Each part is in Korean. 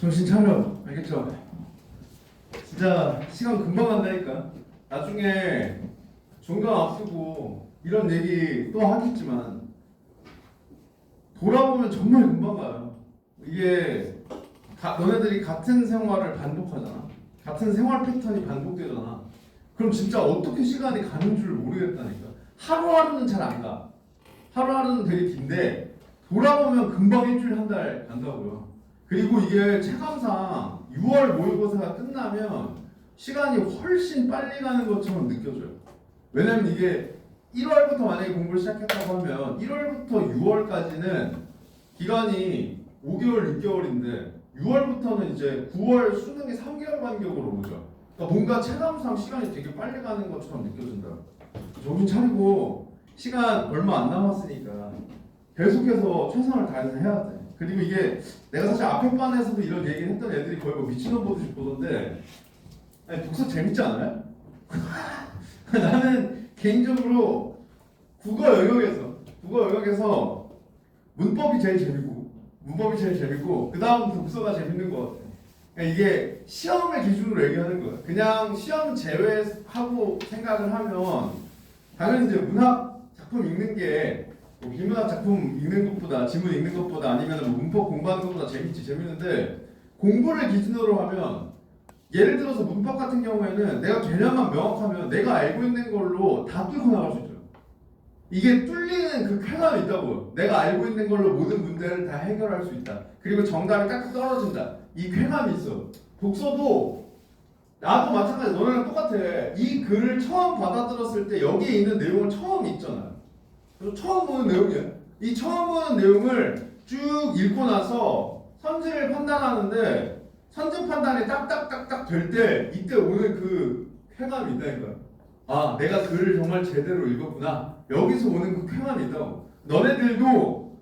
정신 차려. 알겠죠? 진짜 시간 금방 간다니까. 나중에 종강 앞두고 이런 얘기 또 하겠지만 돌아보면 정말 금방 가요. 이게 너네들이 같은 생활을 반복하잖아. 같은 생활 패턴이 반복되잖아. 그럼 진짜 어떻게 시간이 가는 줄 모르겠다니까. 하루하루는 잘 안 가. 하루하루는 되게 긴데 돌아보면 금방 일주일 한 달 간다고요. 그리고 이게 체감상 6월 모의고사가 끝나면 시간이 훨씬 빨리 가는 것처럼 느껴져요. 왜냐면 이게 1월부터 만약에 공부를 시작했다고 하면 1월부터 6월까지는 기간이 5개월, 6개월인데 6월부터는 이제 9월 수능이 3개월 간격으로 오죠. 그러니까 뭔가 체감상 시간이 되게 빨리 가는 것처럼 느껴진다. 정신 차리고 시간 얼마 안 남았으니까 계속해서 최선을 다해서 해야 돼. 그리고 이게 내가 사실 앞에 반에서도 이런 얘기를 했던 애들이 거의 뭐 미친놈 보듯이 보던데 아니, 독서 재밌지 않아요? 나는 개인적으로 국어 영역에서 문법이 제일 재밌고 그 다음 독서가 재밌는 것 같아. 그러니까 이게 시험을 기준으로 얘기하는 거야. 그냥 시험 제외하고 생각을 하면 당연히 이제 문학 작품 읽는 게 뭐 비문학 작품 읽는 것보다 지문 읽는 것보다 아니면 뭐 문법 공부하는 것보다 재밌는데 공부를 기준으로 하면 예를 들어서 문법 같은 경우에는 내가 개념만 명확하면 내가 알고 있는 걸로 다 뚫고 나갈 수 있죠. 이게 뚫리는 그 쾌감이 있다고요. 내가 알고 있는 걸로 모든 문제를 다 해결할 수 있다. 그리고 정답이 딱 떨어진다. 이 쾌감이 있어. 독서도 나도 마찬가지. 너네랑 똑같아. 이 글을 처음 받아들었을 때 여기에 있는 내용을 처음 읽잖아. 그래서 처음 보는 내용이야. 이 처음 보는 내용을 쭉 읽고 나서 선지를 판단하는데 선지 판단이 딱딱딱딱 될 때 이때 오는 그 쾌감이 있다니까. 아, 내가 글을 정말 제대로 읽었구나. 여기서 오는 그 쾌감이 있다고. 너네들도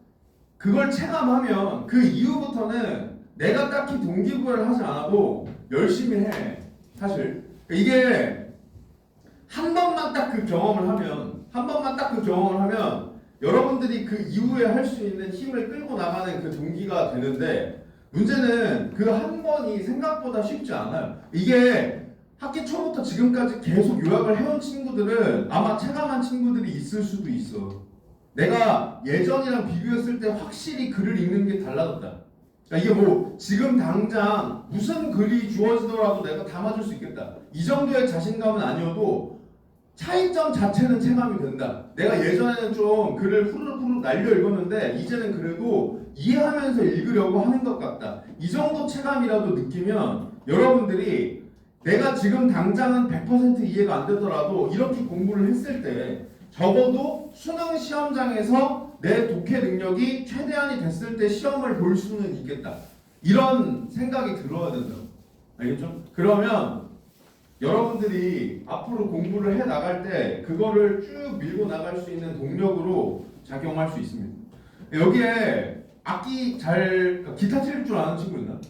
그걸 체감하면 그 이후부터는 내가 딱히 동기부여를 하지 않아도 열심히 해. 사실 이게 한 번만 딱 그 경험을 하면 여러분들이 그 이후에 할 수 있는 힘을 끌고 나가는 그 동기가 되는데 문제는 그 한 번이 생각보다 쉽지 않아요. 이게 학기 초부터 지금까지 계속 요약을 해온 친구들은 아마 체감한 친구들이 있을 수도 있어. 내가 예전이랑 비교했을 때 확실히 글을 읽는 게 달라졌다. 그러니까 이게 뭐 지금 당장 무슨 글이 주어지더라도 내가 다 맞을 수 있겠다. 이 정도의 자신감은 아니어도 차이점 자체는 체감이 된다. 내가 예전에는 좀 글을 후루룩 날려 읽었는데 이제는 그래도 이해하면서 읽으려고 하는 것 같다. 이 정도 체감이라도 느끼면 여러분들이 내가 지금 당장은 100% 이해가 안 되더라도 이렇게 공부를 했을 때 적어도 수능 시험장에서 내 독해 능력이 최대한이 됐을 때 시험을 볼 수는 있겠다. 이런 생각이 들어야 된다고. 알겠죠? 그러면 여러분들이 앞으로 공부를 해 나갈 때 그거를 쭉 밀고 나갈 수 있는 동력으로 작용할 수 있습니다. 여기에 악기 기타 칠 줄 아는 친구 있나?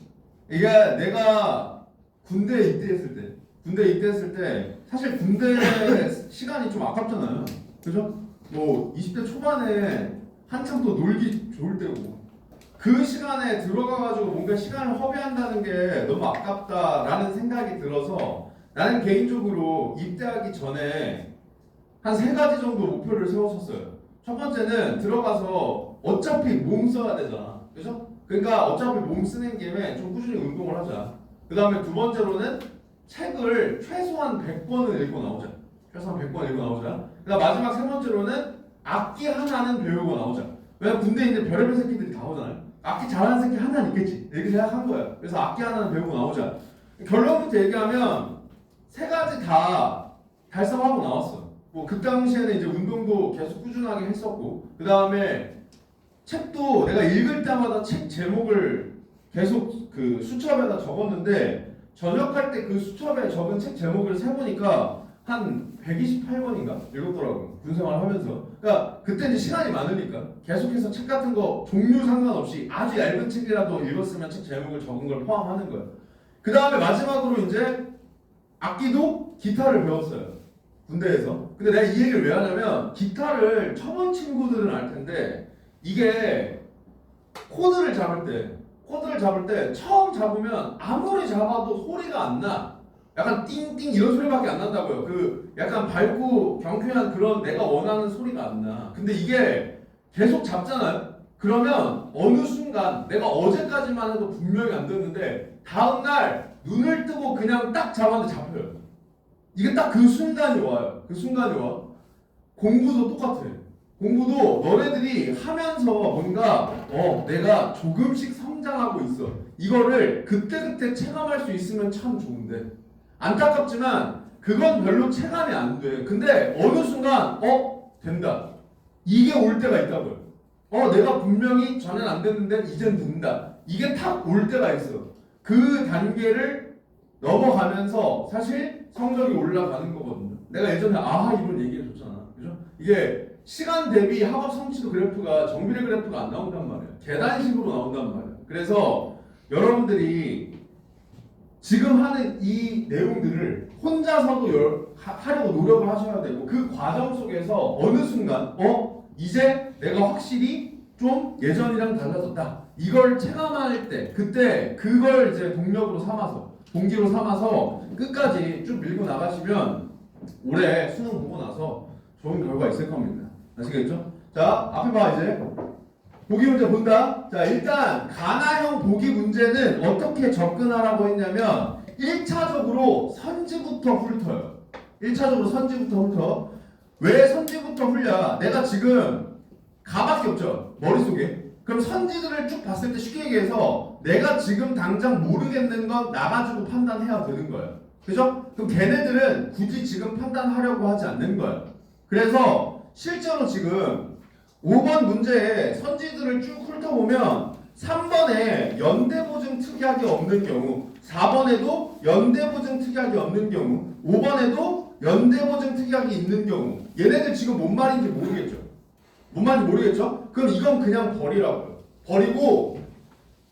이게 내가 군대에 입대했을 때 사실 군대 시간이 좀 아깝잖아요. 그죠? 뭐 20대 초반에 한참 또 놀기 좋을 때고 그 시간에 들어가가지고 뭔가 시간을 허비한다는 게 너무 아깝다라는 생각이 들어서 나는 개인적으로 입대하기 전에 한 3가지 정도 목표를 세웠었어요. 첫 번째는 들어가서 어차피 몸 써야 되잖아. 그죠? 그러니까 어차피 몸 쓰는 김에 좀 꾸준히 운동을 하자. 그 다음에 두 번째로는 책을 최소한 100권을 읽고 나오자. 그다음 마지막 세 번째로는 악기 하나는 배우고 나오자. 왜냐면 군대에 있는 별의별 새끼들이 다 오잖아요. 악기 잘하는 새끼 하나는 있겠지. 이렇게 생각한 거예요. 그래서 악기 하나는 배우고 나오자. 결론부터 얘기하면 3가지 다 달성하고 나왔어. 뭐 그 당시에는 이제 운동도 계속 꾸준하게 했었고, 그 다음에 책도 내가 읽을 때마다 책 제목을 계속 그 수첩에다 적었는데 전역할 때 그 수첩에 적은 책 제목을 세보니까 한 128권인가 읽었더라고요. 군생활 하면서. 그러니까 그때 이제 시간이 많으니까 계속해서 책 같은 거 종류 상관없이 아주 얇은 책이라도 읽었으면 책 제목을 적은 걸 포함하는 거예요. 그 다음에 마지막으로 이제 악기도 기타를 배웠어요. 군대에서. 근데 내가 이 얘기를 왜 하냐면 기타를 쳐본 친구들은 알 텐데 이게 코드를 코드를 잡을 때 처음 잡으면 아무리 잡아도 소리가 안 나. 약간 띵띵 이런 소리밖에 안 난다고요. 그 약간 밝고 경쾌한 그런 내가 원하는 소리가 안 나. 근데 이게 계속 잡잖아요. 그러면 어느 순간 내가 어제까지만 해도 분명히 안 됐는데 다음날 눈을 뜨고 그냥 딱 잡았는데 잡혀요. 이게 딱 그 순간이 와요. 그 순간이 와. 공부도 똑같아. 공부도 너네들이 하면서 뭔가 내가 조금씩 성장하고 있어. 이거를 그때그때 체감할 수 있으면 참 좋은데 안타깝지만 그건 별로 체감이 안 돼. 근데 어느 순간 된다. 이게 올 때가 있다고요. 내가 분명히 전엔 안 됐는데 이젠 된다. 이게 탁 올 때가 있어. 그 단계를 넘어가면서 사실 성적이 올라가는 거거든요. 내가 예전에 이런 얘기를 줬잖아. 그죠? 이게 시간 대비 학업 성취도 그래프가 정비례 그래프가 안 나온단 말이야. 계단식으로 나온단 말이야. 그래서 여러분들이 지금 하는 이 내용들을 혼자서도 하려고 노력을 하셔야 되고 그 과정 속에서 어느 순간 이제 내가 확실히 좀 예전이랑 달라졌다. 이걸 체감할 때 그때 그걸 이제 동력으로 삼아서 동기로 삼아서 끝까지 쭉 밀고 나가시면 올해 수능 보고 나서 좋은 결과 있을 겁니다. 아시겠죠? 자, 앞에 봐 이제. 보기 문제 본다. 자, 일단 가나형 보기 문제는 어떻게 접근하라고 했냐면 1차적으로 선지부터 훑어요. 1차적으로 선지부터 훑어. 왜 선지부터 훑냐? 내가 지금 가밖에 없죠. 머릿속에. 그럼 선지들을 쭉 봤을 때 쉽게 얘기해서 내가 지금 당장 모르겠는 건 나가지고 판단해야 되는 거예요. 그죠? 그럼 걔네들은 굳이 지금 판단하려고 하지 않는 거예요. 그래서 실제로 지금 5번 문제에 선지들을 쭉 훑어보면 3번에 연대보증 특약이 없는 경우 4번에도 연대보증 특약이 없는 경우 5번에도 연대보증 특약이 있는 경우 얘네들 지금 뭔 말인지 모르겠죠. 뭔 말인지 모르겠죠? 그럼 이건 그냥 버리라고요. 버리고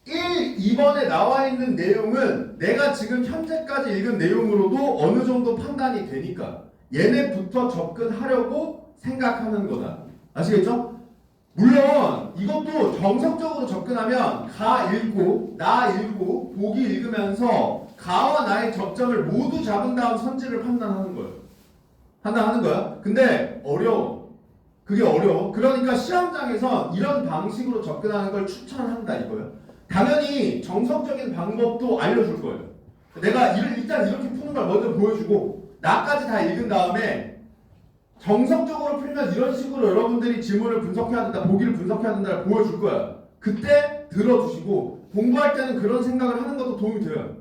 1, 2번에 나와 있는 내용은 내가 지금 현재까지 읽은 내용으로도 어느 정도 판단이 되니까 얘네부터 접근하려고 생각하는 거다. 아시겠죠? 물론 이것도 정석적으로 접근하면 가 읽고 나 읽고 보기 읽으면서 가와 나의 접점을 모두 잡은 다음 선지를 판단하는 거예요. 판단하는 거야. 근데 어려워. 그게 어려워. 그러니까 시험장에서 이런 방식으로 접근하는 걸 추천한다 이거예요. 당연히 정석적인 방법도 알려줄 거예요. 내가 일단 이렇게 푸는 걸 먼저 보여주고 나까지 다 읽은 다음에 정석적으로 풀면 이런 식으로 여러분들이 지문을 분석해야 된다, 보기를 분석해야 된다를 보여줄 거야. 그때 들어주시고 공부할 때는 그런 생각을 하는 것도 도움이 돼요.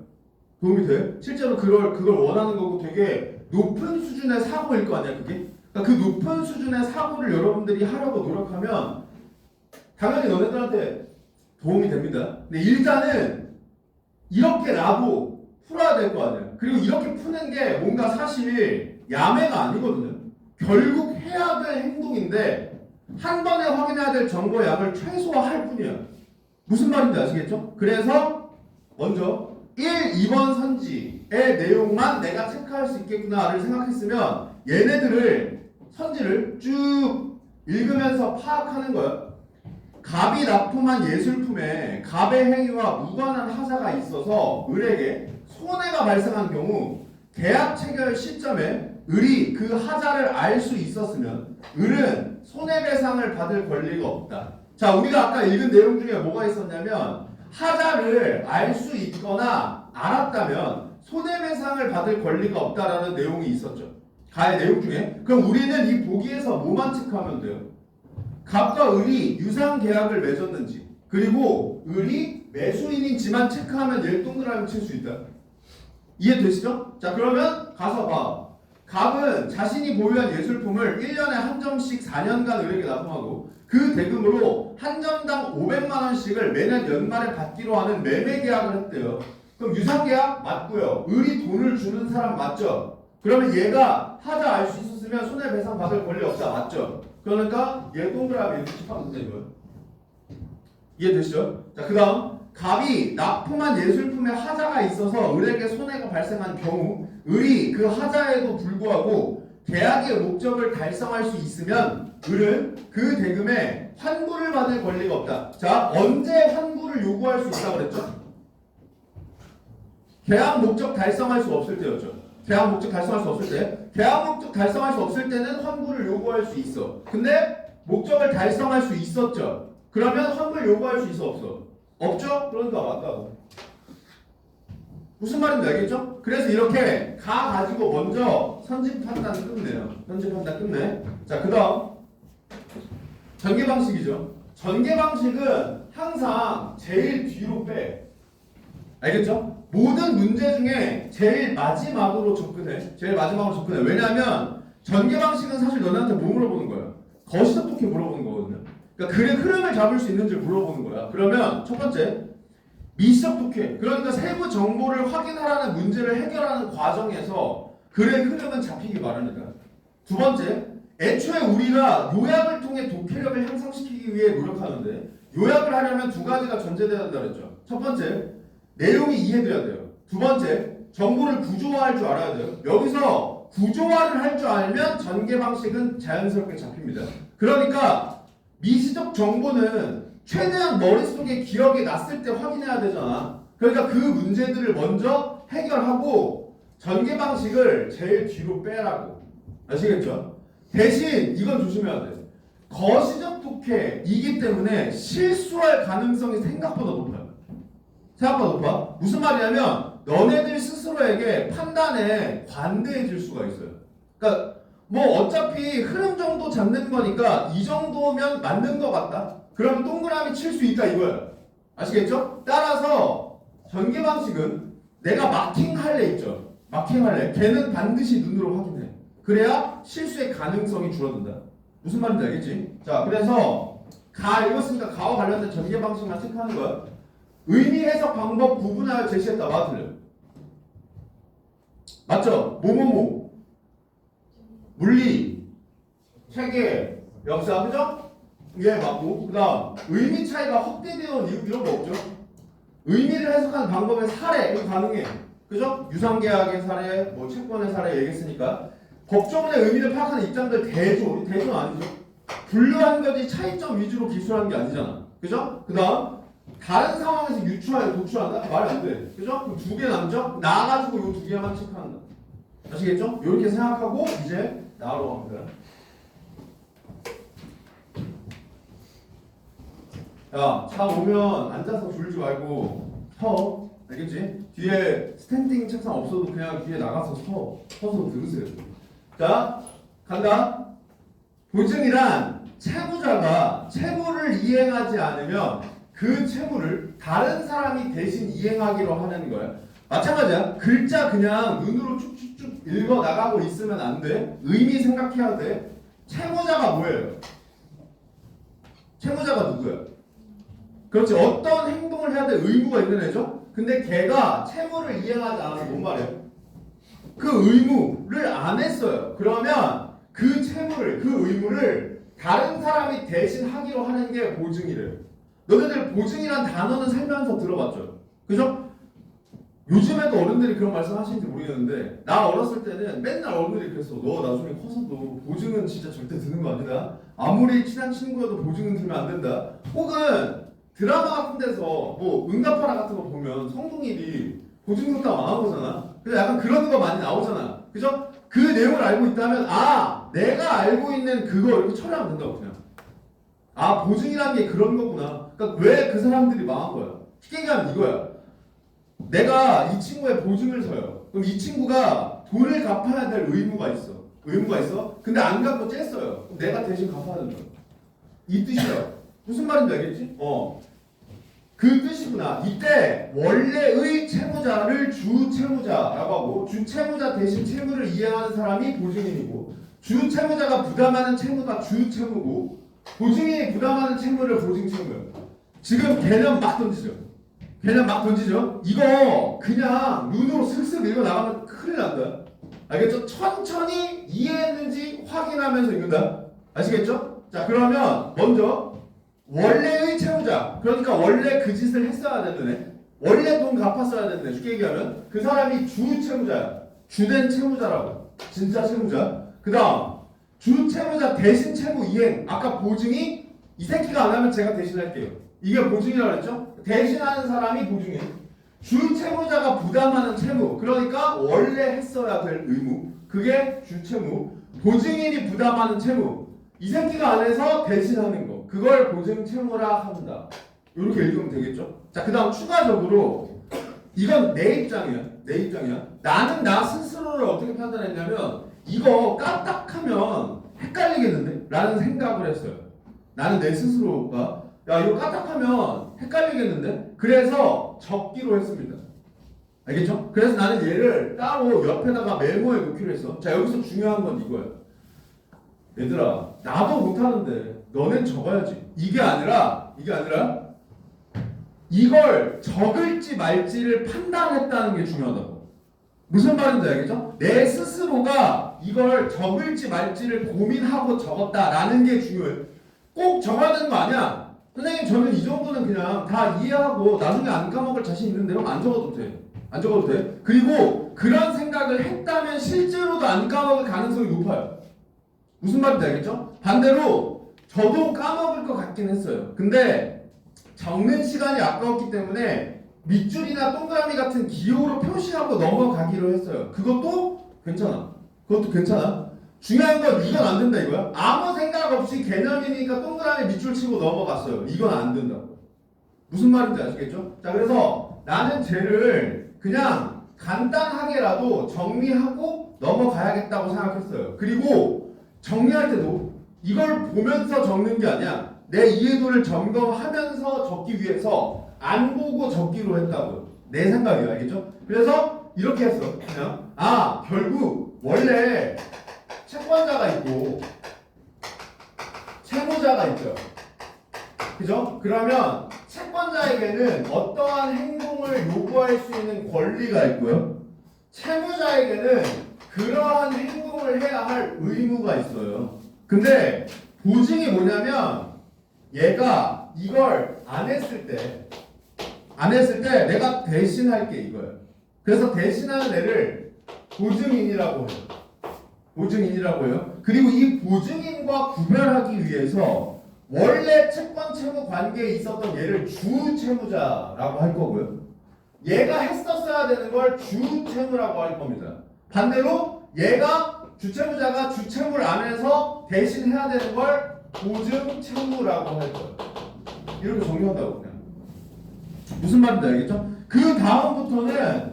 도움이 돼. 실제로 그걸 원하는 거고 되게 높은 수준의 사고일 거 아니야, 그게? 그러니까 그 높은 수준의 사고를 여러분들이 하려고 노력하면 당연히 너네들한테 도움이 됩니다. 근데 일단은 이렇게 나도 풀어야 될 거 아니야. 그리고 이렇게 푸는 게 뭔가 사실 야매가 아니거든요. 결국 해야 될 행동인데 한 번에 확인해야 될 정보의 양을 최소화할 뿐이야. 무슨 말인지 아시겠죠? 그래서 먼저 1, 2번 선지의 내용만 내가 체크할 수 있겠구나를 생각했으면 얘네들을 선지를 쭉 읽으면서 파악하는 거야. 갑이 납품한 예술품에 갑의 행위와 무관한 하자가 있어서 을에게 손해가 발생한 경우 계약 체결 시점에 을이 그 하자를 알 수 있었으면 을은 손해배상을 받을 권리가 없다. 자, 우리가 아까 읽은 내용 중에 뭐가 있었냐면 하자를 알 수 있거나 알았다면 손해배상을 받을 권리가 없다라는 내용이 있었죠. 가의 내용 중에. 그럼 우리는 이 보기에서 뭐만 체크하면 돼요? 갑과 을이 유상계약을 맺었는지 그리고 을이 매수인인지만 체크하면 얘를 동그라미 칠 수 있다. 이해되시죠? 자, 그러면 가서 봐. 갑은 자신이 보유한 예술품을 1년에 한 점씩 4년간 을에게 납품하고 그 대금으로 한 점당 500만 원씩을 매년 연말에 받기로 하는 매매 계약을 했대요. 그럼 유상계약 맞고요. 을이 돈을 주는 사람 맞죠? 그러면 얘가 하자 알 수 있었으면 손해배상 받을 권리 없다 맞죠? 그러니까 얘 동그라미 이렇게 tip하면 되는 거예요. 이해되시죠? 자, 그 다음 갑이 납품한 예술품에 하자가 있어서 을에게 손해가 발생한 경우 을이 그 하자에도 불구하고 계약의 목적을 달성할 수 있으면 을은 그 대금에 환불을 받을 권리가 없다. 자, 언제 환불을 요구할 수 있다고 그랬죠? 계약 목적 달성할 수 없을 때였죠. 계약 목적 달성할 수 없을 때. 계약 목적 달성할 수 없을 때는 환불을 요구할 수 있어. 근데 목적을 달성할 수 있었죠. 그러면 환불 요구할 수 있어 없어? 없죠? 그러니까 맞다고. 무슨 말인지 알겠죠? 그래서 이렇게 가지고 먼저 선진 판단 끝내요. 선진 판단 끝내. 자, 그 다음 전개 방식이죠. 전개 방식은 항상 제일 뒤로 빼. 알겠죠? 모든 문제 중에 제일 마지막으로 접근해. 제일 마지막으로 접근해. 왜냐하면 전개 방식은 사실 너네한테 뭐 물어보는 거야? 거시적 독해 물어보는 거거든요. 그러니까 글의 흐름을 잡을 수 있는지 물어보는 거야. 그러면 첫 번째 미시적 독해. 그러니까 세부 정보를 확인하라는 문제를 해결하는 과정에서 글의 흐름은 잡히기 마련이다. 두 번째, 애초에 우리가 요약을 통해 독해력을 향상시키기 위해 노력하는데 요약을 하려면 두 가지가 전제돼야 한다 그랬죠. 첫 번째, 내용이 이해돼야 돼요. 두 번째, 정보를 구조화할 줄 알아야 돼요. 여기서 구조화를 할 줄 알면 전개 방식은 자연스럽게 잡힙니다. 그러니까 미시적 정보는 최대한 머릿속에 기억에 났을 때 확인해야 되잖아. 그러니까 그 문제들을 먼저 해결하고 전개 방식을 제일 뒤로 빼라고. 아시겠죠? 대신 이건 조심해야 돼. 거시적 독해이기 때문에 실수할 가능성이 생각보다 높아요. 생각보다 높아. 무슨 말이냐면 너네들 스스로에게 판단에 관대해질 수가 있어요. 그러니까 뭐 어차피 흐름 정도 잡는 거니까 이 정도면 맞는 것 같다. 그러면 동그라미 칠 수 있다 이거예요. 아시겠죠? 따라서 전개 방식은 내가 마킹할래 있죠. 마킹할래. 걔는 반드시 눈으로 확인해. 그래야 실수의 가능성이 줄어든다. 무슨 말인지 알겠지? 자, 그래서 가 읽었으니까 가와 관련된 전개 방식만 체크하는 거야. 의미 해석 방법 구분하여 제시했다. 맞아, 틀려? 맞죠? 뭐뭐뭐 물리, 체계, 역사, 그죠? 예, 맞고. 그 다음 의미 차이가 확대되어 이유 이런 거 없죠? 의미를 해석하는 방법의 사례 이거 가능해. 그죠? 유상계약의 사례, 뭐 채권의 사례 얘기했으니까 법조문의 의미를 파악하는 입장들 대조는 아니죠. 분류한 거지 차이점 위주로 기술하는 게 아니잖아. 그죠? 그 다음 다른 상황에서 유추하여 도출한다? 말이 안 돼. 그죠? 그럼 두 개 남죠? 나가지고 요 두 개만 체크한다. 아시겠죠? 이렇게 생각하고 이제 나로 갑니다. 야, 차 오면 앉아서 졸지 말고 서. 알겠지? 뒤에 스탠딩 책상 없어도 그냥 뒤에 나가서 서서 들으세요. 자, 간다. 보증이란 채무자가 채무를 이행하지 않으면 그 채무를 다른 사람이 대신 이행하기로 하는 거야. 마찬가지야. 글자 그냥 눈으로 쭉쭉쭉 읽어 나가고 있으면 안 돼. 의미 생각해야 돼. 채무자가 뭐예요? 채무자가 누구야? 그렇지. 어떤 행동을 해야 될 의무가 있는 애죠? 근데 걔가 채무를 이행하지 않아서 뭔 말이야? 그 의무를 안 했어요. 그러면 그 채무를, 그 의무를 다른 사람이 대신 하기로 하는 게 보증이래요. 너네들 보증이란 단어는 살면서 들어봤죠? 그죠? 요즘에도 어른들이 그런 말씀 하시는지 모르겠는데 나 어렸을 때는 맨날 어른들이 그랬어. 너 나중에 커서도 보증은 진짜 절대 드는 거 아니다. 아무리 친한 친구여도 보증은 들면 안 된다. 혹은 드라마 같은 데서 뭐 응답하라 같은 거 보면 성동일이 보증 상담 안 하는 거잖아. 그래서 약간 그런 거 많이 나오잖아. 그죠? 그 내용을 알고 있다면 내가 알고 있는 그거 이렇게 처리하면 된다고 그냥. 보증이라는 게 그런 거구나. 그러니까 왜 그 사람들이 망한 거야? 쉽게 얘기하면 이거야. 내가 이 친구의 보증을 서요. 그럼 이 친구가 돈을 갚아야 될 의무가 있어. 의무가 있어? 근데 안 갚고 쬐어요. 그럼 내가 대신 갚아야 된다. 이 뜻이야. 무슨 말인지 알겠지? 그 뜻이구나. 이때 원래의 채무자를 주채무자라고 하고 주채무자 대신 채무를 이행하는 사람이 보증인이고 주채무자가 부담하는 채무가 주채무고 보증인이 부담하는 채무를 보증채무예요. 지금 개념 막 던지죠. 이거 그냥 눈으로 슥슥 읽어 나가면 큰일 난다. 알겠죠? 천천히 이해했는지 확인하면서 읽는다. 아시겠죠? 자, 그러면 먼저 원래의 채무자, 그러니까 원래 그 짓을 했어야 되는 애, 원래 돈 갚았어야 되는 애, 쉽게 얘기하면 그 사람이 주채무자야. 주된 채무자라고. 진짜 채무자. 그 다음 주 채무자 대신 채무 이행. 아까 보증이 이 새끼가 안 하면 제가 대신할게요. 이게 보증이라고 했죠? 대신하는 사람이 보증이에요. 주 채무자가 부담하는 채무. 그러니까 원래 했어야 될 의무. 그게 주 채무. 보증인이 부담하는 채무. 이 새끼가 안 해서 대신하는 거. 그걸 보증 채무라 한다. 이렇게 읽으면 되겠죠? 자, 그 다음 추가적으로 이건 내 입장이야. 내 입장이야. 나는 나 스스로를 어떻게 판단했냐면 이거 까딱하면 헷갈리겠는데? 라는 생각을 했어요. 나는 내 스스로가 야 이거 까딱하면 헷갈리겠는데? 그래서 적기로 했습니다. 알겠죠? 그래서 나는 얘를 따로 옆에다가 메모해 놓기로 했어. 자, 여기서 중요한 건 이거야. 얘들아, 나도 못하는데 너넨 적어야지. 이게 아니라 이걸 적을지 말지를 판단했다는 게 중요하다고. 무슨 말인지 알겠죠? 내 스스로가 이걸 적을지 말지를 고민하고 적었다라는 게 중요해. 꼭 적어야 되는 거 아니야. 선생님, 저는 이 정도는 그냥 다 이해하고 나중에 안 까먹을 자신 있는데 형 안 적어도 돼. 안 적어도 돼. 그리고 그런 생각을 했다면 실제로도 안 까먹을 가능성이 높아요. 무슨 말인지 알겠죠? 반대로 저도 까먹을 것 같긴 했어요. 근데 적는 시간이 아까웠기 때문에 밑줄이나 동그라미 같은 기호로 표시하고 넘어가기로 했어요. 그것도 괜찮아. 중요한 건 이건 안 된다 이거야. 아무 생각 없이 개념이니까 동그라미 밑줄 치고 넘어갔어요. 이건 안 된다고. 무슨 말인지 아시겠죠? 자, 그래서 나는 쟤를 그냥 간단하게라도 정리하고 넘어가야겠다고 생각했어요. 그리고 정리할 때도 이걸 보면서 적는 게 아니야. 내 이해도를 점검하면서 적기 위해서 안 보고 적기로 했다고요. 내 생각이에요. 알겠죠? 그래서 이렇게 했어. 그냥 결국 원래 채권자가 있고 채무자가 있죠. 그죠? 그러면 채권자에게는 어떠한 행동을 요구할 수 있는 권리가 있고요. 채무자에게는 그러한 행동을 해야 할 의무가 있어요. 근데 보증이 뭐냐면 얘가 이걸 안 했을 때 내가 대신할게 이거예요. 그래서 대신하는 애를 보증인이라고 해요. 그리고 이 보증인과 구별하기 위해서 원래 채권 채무 관계에 있었던 얘를 주 채무자라고 할 거고요. 얘가 했었어야 되는 걸 주 채무라고 할 겁니다. 반대로 얘가 주 채무자가 주 채무를 안 해서 대신 해야 되는 걸 보증 채무라고 할 거예요. 이렇게 정리한다고 그냥. 무슨 말인지 알겠죠? 그 다음부터는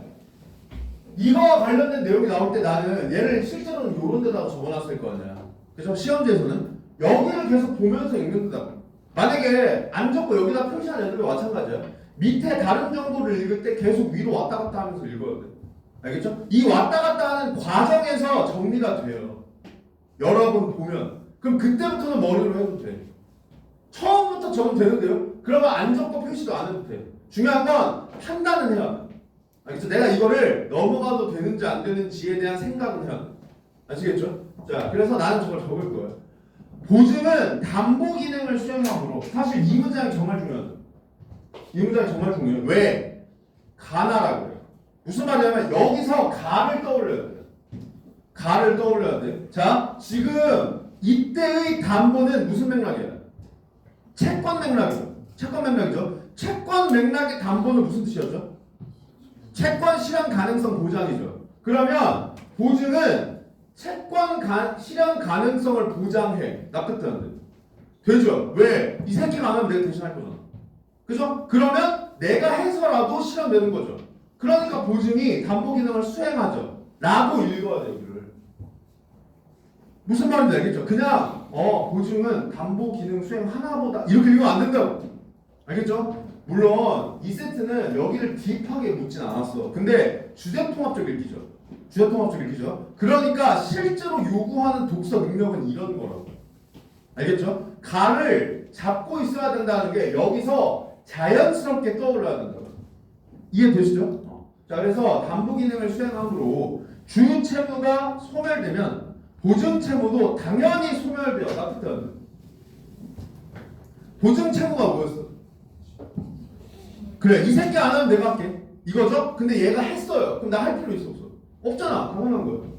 이거와 관련된 내용이 나올 때 나는 얘를 실제로는 이런 데다가 적어놨을 거 아니야. 그래서 시험지에서는 여기를 계속 보면서 읽는다. 만약에 안 적고 여기다 표시한 애들도 마찬가지야. 밑에 다른 정보를 읽을 때 계속 위로 왔다 갔다 하면서 읽어야 돼. 알겠죠? 이 왔다 갔다 하는 과정에서 정리가 돼요. 여러 번 보면. 그럼 그때부터는 머리로 해도 돼. 처음부터 적으면 되는데요? 그러면 안 적고 표시도 안 해도 돼. 중요한 건 판단은 해야 돼. 알겠죠? 내가 이거를 넘어가도 되는지 안 되는지에 대한 생각을 해야 돼. 아시겠죠? 자, 그래서 나는 저걸 적을 거예요. 보증은 담보 기능을 수행함으로. 사실 이 문장이 정말 중요하죠. 이 문장이 정말 중요해요. 왜? 가나라고 해요. 무슨 말이냐면 여기서 가를 떠올려야 돼. 자, 지금 이때의 담보는 무슨 맥락이야? 채권 맥락이죠. 채권 맥락의 담보는 무슨 뜻이었죠? 채권 실현 가능성 보장이죠. 그러면 보증은 채권 실현 가능성을 보장해. 납득되는데. 되죠? 왜? 이 새끼가 안 하면 내가 대신할 거잖아. 그죠? 그러면 내가 해서라도 실현되는 거죠. 그러니까 보증이 담보 기능을 수행하죠. 라고 읽어야 돼요, 여기를. 무슨 말인지 알겠죠? 그냥 보증은 담보 기능 수행 하나보다 이렇게 읽으면 안 된다고. 알겠죠? 물론 이 세트는 여기를 딥하게 묻진 않았어. 근데 주제통합적 읽기죠. 그러니까 실제로 요구하는 독서 능력은 이런 거라고. 알겠죠? 가를 잡고 있어야 된다는 게 여기서 자연스럽게 떠올라야 된다고. 이해되시죠? 자, 그래서 담보 기능을 수행함으로 주 채무가 소멸되면 보증 채무도 당연히 소멸돼요. 납득되는데. 보증 채무가 뭐였어? 그래, 이 새끼 안 하면 내가 할게. 이거죠? 근데 얘가 했어요. 그럼 나 할 필요 있어 없어? 없잖아. 당연한 거예요.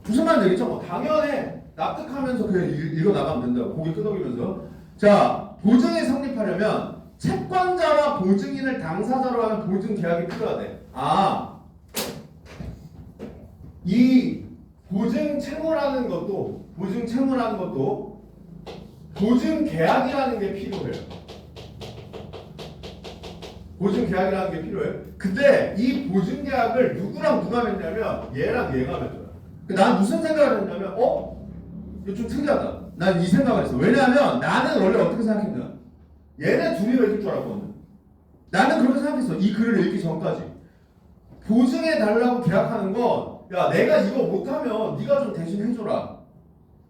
무슨 말인지 알겠죠? 뭐 당연해. 납득하면서 그냥 읽어 나가면 된다고. 고개 끄덕이면서. 자, 보증이 성립하려면 채권자와 보증인을 당사자로 하는 보증 계약이 필요하대. 아, 이 보증 채무라는 것도 보증 계약이라는 게 필요해요. 보증 계약이라는 게 필요해. 근데 이 보증 계약을 누구랑 누가 맺냐면 얘랑 얘가 맺어요. 난 무슨 생각을 했냐면 이거 좀 특이하다. 난 이 생각을 했어. 왜냐하면 나는 원래 어떻게 생각했냐? 얘네 둘이 맺을 줄 알았거든. 나는 그렇게 생각했어. 이 글을 읽기 전까지. 보증해 달라고 계약하는 건 야, 내가 이거 못하면 네가 좀 대신 해줘라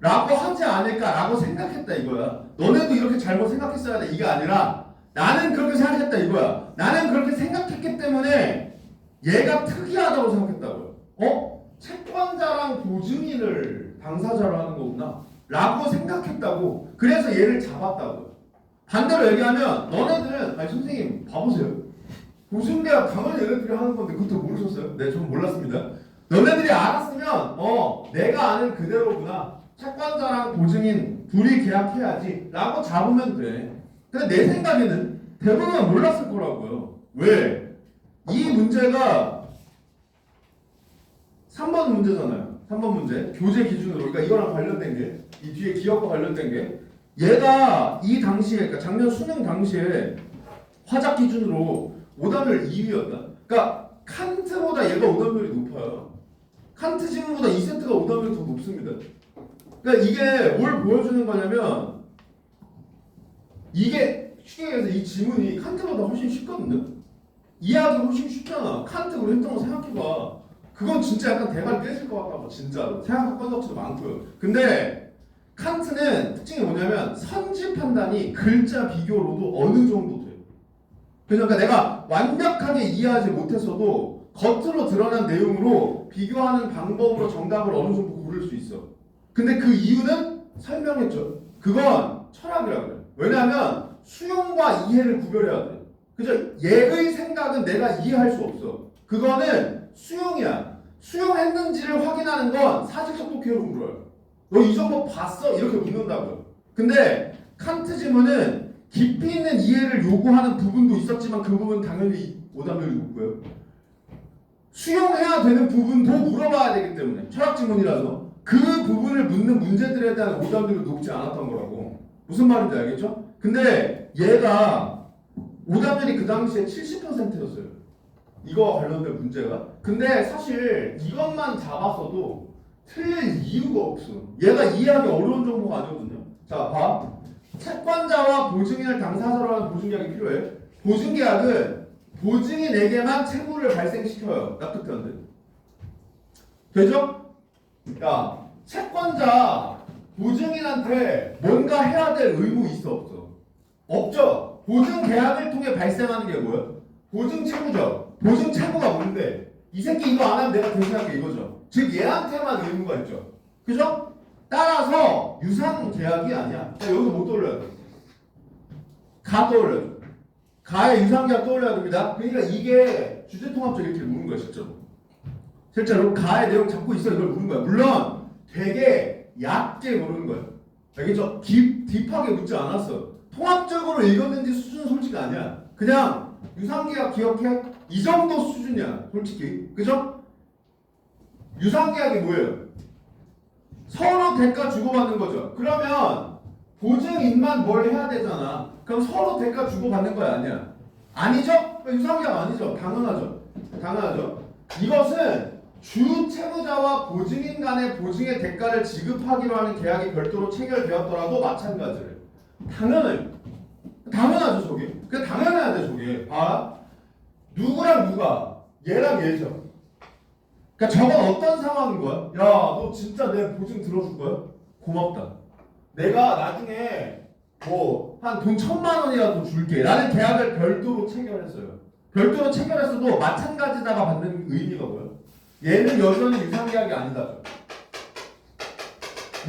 라고 하지 않을까라고 생각했다 이거야. 너네도 이렇게 잘못 생각했어야 돼. 이게 아니라 나는 그렇게 생각했다 이거야. 나는 그렇게 생각했기 때문에 얘가 특이하다고 생각했다고요. 채권자랑 보증인을 당사자로 하는 거구나 라고 생각했다고. 그래서 얘를 잡았다고요. 반대로 얘기하면 너네들은 아니 선생님 봐보세요. 보증계약 당연히 얘네들이 하는 건데 그것도 모르셨어요? 네, 저는 몰랐습니다. 너네들이 알았으면 내가 아는 그대로구나. 채권자랑 보증인 둘이 계약해야지 라고 잡으면 돼. 근데 내 생각에는 대부분은 몰랐을 거라고요. 왜? 이 문제가 3번 문제잖아요. 3번 문제. 교재 기준으로. 그러니까 이거랑 관련된 게, 이 뒤에 기업과 관련된 게, 얘가 이 당시에, 그러니까 작년 수능 당시에 화작 기준으로 오답률 2위였다. 그러니까 칸트보다 얘가 오답률이 높아요. 칸트 지문보다 2세트가 오답률이 더 높습니다. 그러니까 이게 뭘 보여주는 거냐면, 이게 쉽게 얘기해서 이 지문이 칸트보다 훨씬 쉽거든요. 이해하기 훨씬 쉽잖아. 칸트 우리 했던 거 생각해봐. 그건 진짜 약간 대가리 깨질 것 같다고 진짜로. 생각할 건덕지도 많고요. 근데 칸트는 특징이 뭐냐면 선지 판단이 글자 비교로도 어느 정도 돼요. 그러니까 내가 완벽하게 이해하지 못했어도 겉으로 드러난 내용으로 비교하는 방법으로 정답을 어느 정도 고를 수 있어. 근데 그 이유는 설명했죠. 그건 철학이라고 그래요. 왜냐하면 수용과 이해를 구별해야 돼. 그죠? 얘의 생각은 내가 이해할 수 없어. 그거는 수용이야. 수용했는지를 확인하는 건 사실적 독해로 물어요. 너 이 정도 봤어? 이렇게 묻는다고요. 근데 칸트 지문은 깊이 있는 이해를 요구하는 부분도 있었지만 그 부분은 당연히 오답률이 높고요. 수용해야 되는 부분도 물어봐야 되기 때문에 철학 지문이라서 그 부분을 묻는 문제들에 대한 오답률이 높지 않았던 거라고. 무슨 말인지 알겠죠? 근데 얘가 오답률이 그 당시에 70%였어요. 이거와 관련된 문제가. 근데 사실 이것만 잡았어도 틀릴 이유가 없어. 얘가 이해하기 어려운 정보가 아니거든요. 자, 봐. 채권자와 보증인을 당사자로 하는 보증계약이 필요해. 보증계약은 보증인에게만 채무를 발생시켜요. 납득되는데. 되죠? 야, 채권자, 보증인한테 뭔가 해야 될 의무 있어 없어? 없죠. 보증계약을 통해 발생하는 게 뭐야? 보증채무죠. 보증채무가 뭔데? 이 새끼 이거 안 하면 내가 대신할게 이거죠. 즉 얘한테만 의무가 있죠. 그죠? 따라서 유상계약이 아니야. 여기서 못 떠올려야 돼. 가 떠올려야 돼. 가의 유상계약 떠올려야 됩니다. 그러니까 이게 주제통합적 이렇게 묻는 거야 실제로. 실제로 가의 내용 잡고 있어 이걸 묻는 거야. 물론 되게 얕게 모르는 거야. 알겠죠? 딥하게 묻지 않았어. 통합적으로 읽었는지 수준은 솔직히 아니야. 그냥 유상계약 기억해? 이 정도 수준이야 솔직히. 그죠? 유상계약이 뭐예요? 서로 대가 주고받는 거죠. 그러면 보증인만 뭘 해야 되잖아. 그럼 서로 대가 주고받는 거야 아니야? 아니죠? 유상계약 아니죠? 당연하죠. 당연하죠. 이것은 주 채무자와 보증인 간의 보증의 대가를 지급하기로 하는 계약이 별도로 체결되었더라도 마찬가지를. 당연하죠 저게. 그냥 당연해야 돼 저게. 봐. 누구랑 누가? 얘랑 얘죠. 그러니까 저건 어떤 상황인 거야? 야, 너 진짜 내 보증 들어줄 거야? 고맙다. 내가 나중에 뭐 한 돈 1,000만 원이라도 줄게. 라는 계약을 별도로 체결했어요. 별도로 체결했어도 마찬가지다가 받는 의미가 뭐야? 얘는 여전히 유상계약이 아니다.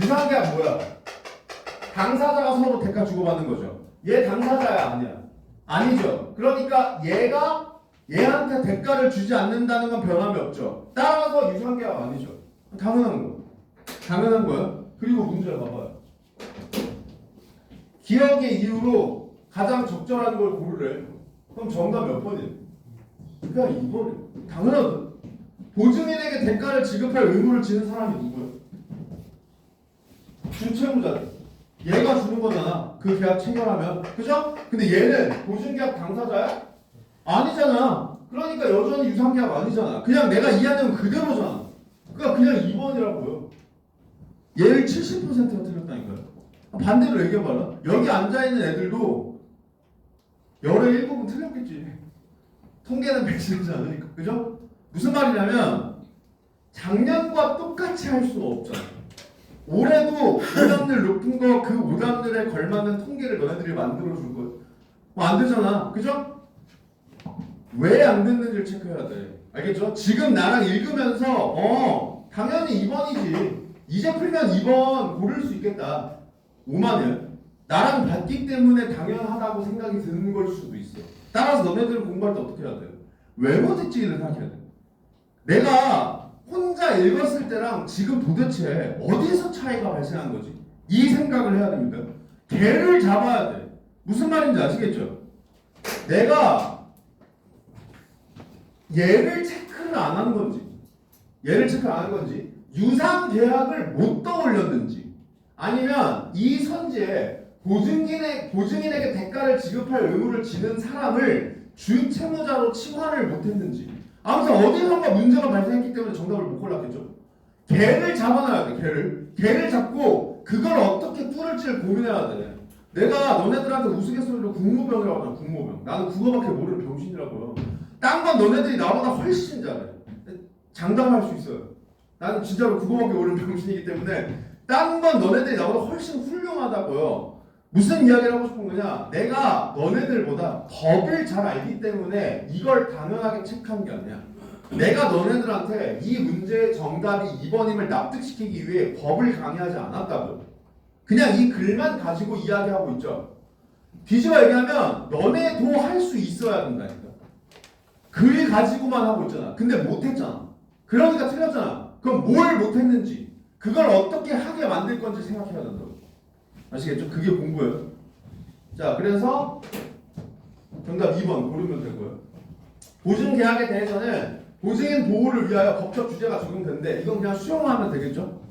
유상계약 뭐야? 당사자가 서로 대가 주고받는 거죠. 얘 당사자야 아니야? 아니죠. 그러니까 얘가 얘한테 대가를 주지 않는다는 건 변함이 없죠. 따라서 유상계약 아니죠. 당연한 거. 당연한 거야. 그리고 문제를 봐봐요. 기억의 이유로 가장 적절한 걸 고르래. 그럼 정답 몇 번이에요? 그냥 2번이에요. 당연하다. 보증인에게 대가를 지급할 의무를 지는 사람이 누구야? 주채무자. 얘가 주는 거잖아. 그 계약 체결하면. 그죠? 근데 얘는 보증계약 당사자야? 아니잖아. 그러니까 여전히 유상계약 아니잖아. 그냥 내가 이해하는 건 그대로잖아. 그러니까 그냥 2번이라고요. 얘를 70%가 틀렸다니까요. 반대로 얘기해봐라. 여기 앉아있는 애들도 열의 일부분 틀렸겠지. 통계는 배신하지 않으니까. 그죠? 무슨 말이냐면 작년과 똑같이 할 수가 없잖아. 올해도 오답률 높은 거 그 오답률에 걸맞는 통계를 너네들이 만들어줄 거야. 뭐 안 되잖아. 그죠? 왜 안 됐는지를 체크해야 돼. 알겠죠? 지금 나랑 읽으면서 당연히 2번이지. 이제 풀면 2번 고를 수 있겠다. 5만원. 나랑 봤기 때문에 당연하다고 생각이 드는 걸 수도 있어. 따라서 너네들은 공부할 때 어떻게 해야 돼? 왜 못했지를 생각해야 돼. 내가 혼자 읽었을 때랑 지금 도대체 어디서 차이가 발생한 거지? 이 생각을 해야 됩니다. 걔를 잡아야 돼. 무슨 말인지 아시겠죠? 내가 얘를 체크를 안 한 건지, 유상 계약을 못 떠올렸는지, 아니면 이 선지에 보증인에게 대가를 지급할 의무를 지는 사람을 주채무자로 치환을 못했는지, 아무튼 어디선가 문제가 발생했기 때문에 정답을 못 골랐겠죠. 걔를 잡아놔야 돼. 걔를 잡고 그걸 어떻게 뚫을지를 고민해야 돼. 내가 너네들한테 우스갯소리로 국무병이라고 하잖아. 국무병. 나는 국어밖에 모르는 병신이라고요. 딴 건 너네들이 나보다 훨씬 잘해. 장담할 수 있어요. 나는 진짜로 국어밖에 모르는 병신이기 때문에 딴 건 너네들이 나보다 훨씬 훌륭하다고요. 무슨 이야기를 하고 싶은 거냐? 내가 너네들보다 법을 잘 알기 때문에 이걸 당연하게 체크한 게 아니야. 내가 너네들한테 이 문제의 정답이 2번임을 납득시키기 위해 법을 강의하지 않았다고요. 그냥 이 글만 가지고 이야기하고 있죠. 뒤집어 얘기하면 너네도 할 수 있어야 된다니까. 글 가지고만 하고 있잖아. 근데 못했잖아. 그러니까 틀렸잖아. 그럼 뭘 못했는지, 그걸 어떻게 하게 만들 건지 생각해야 된다고. 아시겠죠? 그게 공부예요. 자, 그래서 정답 2번 고르면 되고요. 보증계약에 대해서는 보증인 보호를 위하여 법적 규제가 적용되는데 이건 그냥 수용하면 되겠죠?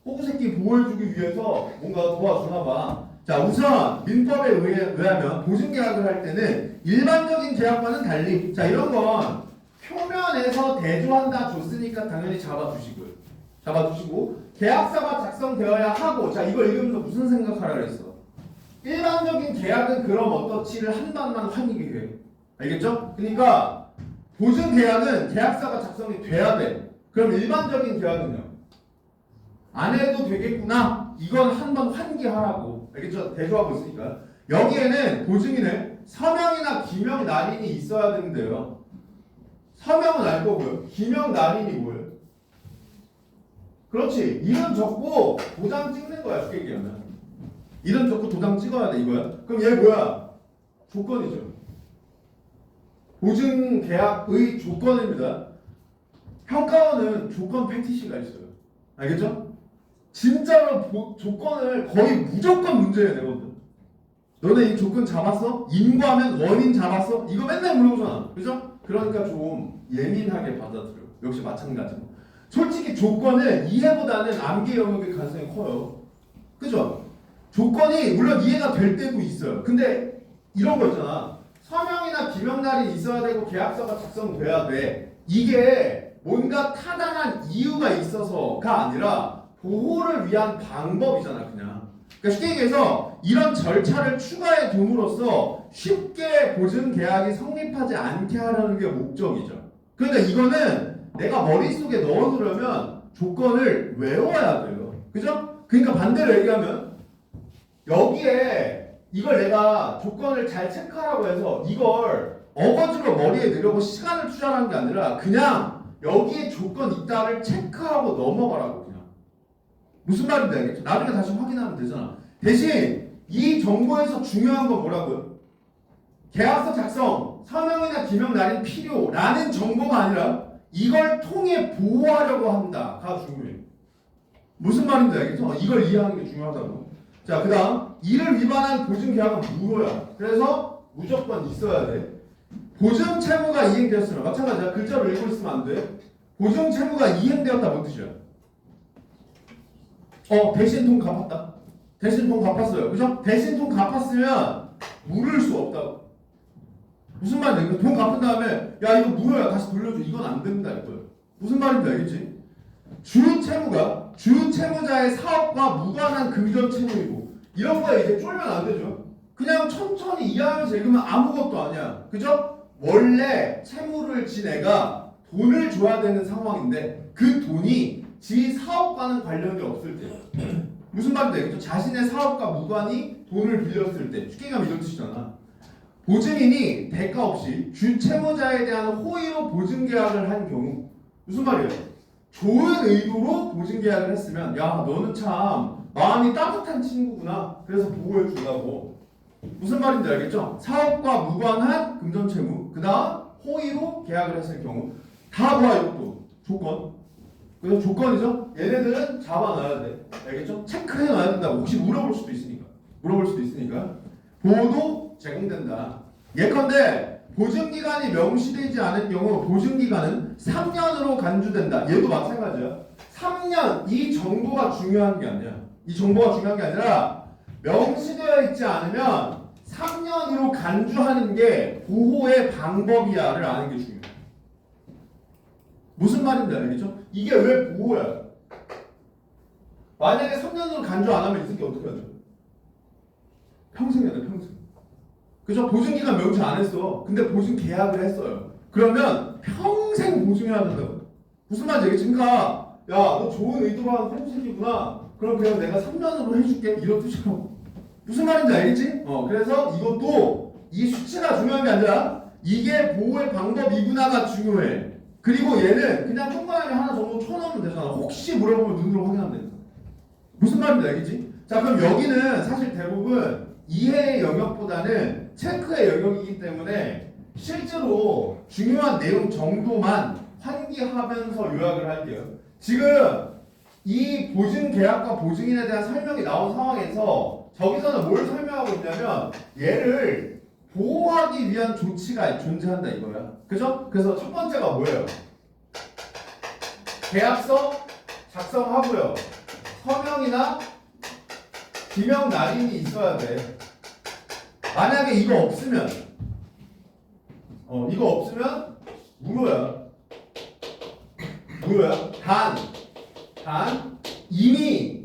호구새끼 보호해주기 위해서 뭔가 도와주나 봐. 자, 우선 민법에 의하면 보증계약을 할 때는 일반적인 계약과는 달리, 자, 이런 건 표면에서 대조한다 줬으니까 당연히 잡아두시고요. 계약서가 작성되어야 하고, 자, 이걸 읽으면서 무슨 생각하라 그랬어? 일반적인 계약은 그럼 어떻지를 한 번만 확인이 해. 알겠죠? 그러니까 보증계약은 계약서가 작성이 돼야 돼. 그럼 일반적인 계약은요? 안 해도 되겠구나. 이건 한 번 환기하라고. 알겠죠? 대조하고 있으니까. 여기에는 보증인의 서명이나 기명 날인이 있어야 되는데요. 서명은 알 거고요. 기명 날인이 뭐예요? 그렇지. 이름 적고 도장 찍는 거야. 쉽게 얘기하면. 이름 적고 도장 찍어야 돼. 이거야. 그럼 얘 뭐야? 조건이죠. 보증계약의 조건입니다. 평가원은 조건 패티시가 있어요. 알겠죠? 진짜로 조건을 거의 무조건 문제에 내거든. 너네 이 조건 잡았어? 인과하면 원인 잡았어? 이거 맨날 물어보잖아. 그죠? 그러니까 좀 예민하게 받아들여. 역시 마찬가지로. 솔직히 조건은 이해보다는 암기 영역의 가능성이 커요. 그죠? 조건이 물론 이해가 될 때도 있어요. 근데 이런 거 있잖아. 서명이나 기명날이 있어야 되고 계약서가 작성돼야 돼. 이게 뭔가 타당한 이유가 있어서가 아니라 보호를 위한 방법이잖아, 그냥. 그러니까 쉽게 얘기해서 이런 절차를 추가해 둠으로써 쉽게 보증 계약이 성립하지 않게 하려는 게 목적이죠. 그러니까 이거는 내가 머릿속에 넣어두려면 조건을 외워야 돼요. 그죠? 그러니까 반대로 얘기하면 여기에 이걸 내가 조건을 잘 체크하라고 해서 이걸 어거지로 머리에 넣으려고 시간을 투자하는 게 아니라 그냥 여기에 조건 있다를 체크하고 넘어가라고. 무슨 말인지 알겠죠? 나중에 다시 확인하면 되잖아. 대신 이 정보에서 중요한 건 뭐라고요? 계약서 작성, 서명이나 기명 날인 필요라는 정보가 아니라 이걸 통해 보호하려고 한다가 중요해. 무슨 말인지 알겠죠? 이걸 이해하는 게 중요하다고. 자, 그 다음 이를 위반한 보증계약은 무효야. 그래서 무조건 있어야 돼. 보증채무가 이행되었으면 마찬가지야. 글자로 읽고 있으면 안 돼. 보증채무가 이행되었다 뭔 뜻이야? 대신 돈 갚았다. 대신 돈 갚았어요. 그죠? 대신 돈 갚았으면 물을 수 없다고. 무슨 말인지 돈 갚은 다음에 야 이거 무효야 다시 돌려줘. 이건 안 된다 이거예요. 무슨 말인지 알겠지? 주채무가 주채무자의 사업과 무관한 금전 채무이고 이런 거에 이제 쫄면 안 되죠. 그냥 천천히 이해하면서 읽으면 아무것도 아니야. 그죠? 원래 채무를 진 애가 돈을 줘야 되는 상황인데 그 돈이 지 사업과는 관련이 없을 때 무슨 말인지 알겠죠? 자신의 사업과 무관히 돈을 빌렸을 때 쉽게 가면 이런 뜻이잖아. 보증인이 대가 없이 주채무자에 대한 호의로 보증계약을 한 경우 무슨 말이에요? 좋은 의도로 보증계약을 했으면 야 너는 참 마음이 따뜻한 친구구나 그래서 보호해 준다고. 무슨 말인지 알겠죠? 사업과 무관한 금전채무 그 다음 호의로 계약을 했을 경우 다 뭐야 이것도 조건. 그래서 조건이죠? 얘네들은 잡아놔야 돼. 알겠죠? 체크해놔야 된다고. 혹시 물어볼 수도 있으니까. 보호도 제공된다. 예컨대 보증기간이 명시되지 않은 경우 보증기간은 3년으로 간주된다. 얘도 마찬가지야. 3년 이 정보가 중요한 게 아니야. 이 정보가 중요한 게 아니라 명시되어 있지 않으면 3년으로 간주하는 게 보호의 방법이야를 아는 게 중요해. 무슨 말인지 알겠죠? 이게 왜 보호야? 만약에 3년으로 간주 안 하면 이 새끼 어떻게 하죠? 평생 해야 돼, 평생. 그죠? 보증기간 명시 안 했어. 근데 보증 계약을 했어요. 그러면 평생 보증해야 된다고. 무슨 말인지 알겠지? 그러니까 야, 너 좋은 의도로 한 삼식이구나. 그럼 그냥 내가 3년으로 해줄게. 이런 뜻이라고. 무슨 말인지 알겠지? 그래서 이것도 이 수치가 중요한 게 아니라 이게 보호의 방법이구나가 중요해. 그리고 얘는 그냥 동그라미 하나 정도 쳐놓으면 되잖아. 혹시 물어보면 눈으로 확인하면 되니까. 무슨 말인지 알겠지? 자, 그럼 여기는 사실 대부분 이해의 영역보다는 체크의 영역이기 때문에 실제로 중요한 내용 정도만 환기하면서 요약을 할게요. 지금 이 보증계약과 보증인에 대한 설명이 나온 상황에서 저기서는 뭘 설명하고 있냐면 얘를 보호하기 위한 조치가 존재한다 이거야. 그죠? 그래서 첫 번째가 뭐예요? 계약서 작성하고요. 서명이나 기명 날인이 있어야 돼. 만약에 이거 없으면 무효야. 단 이미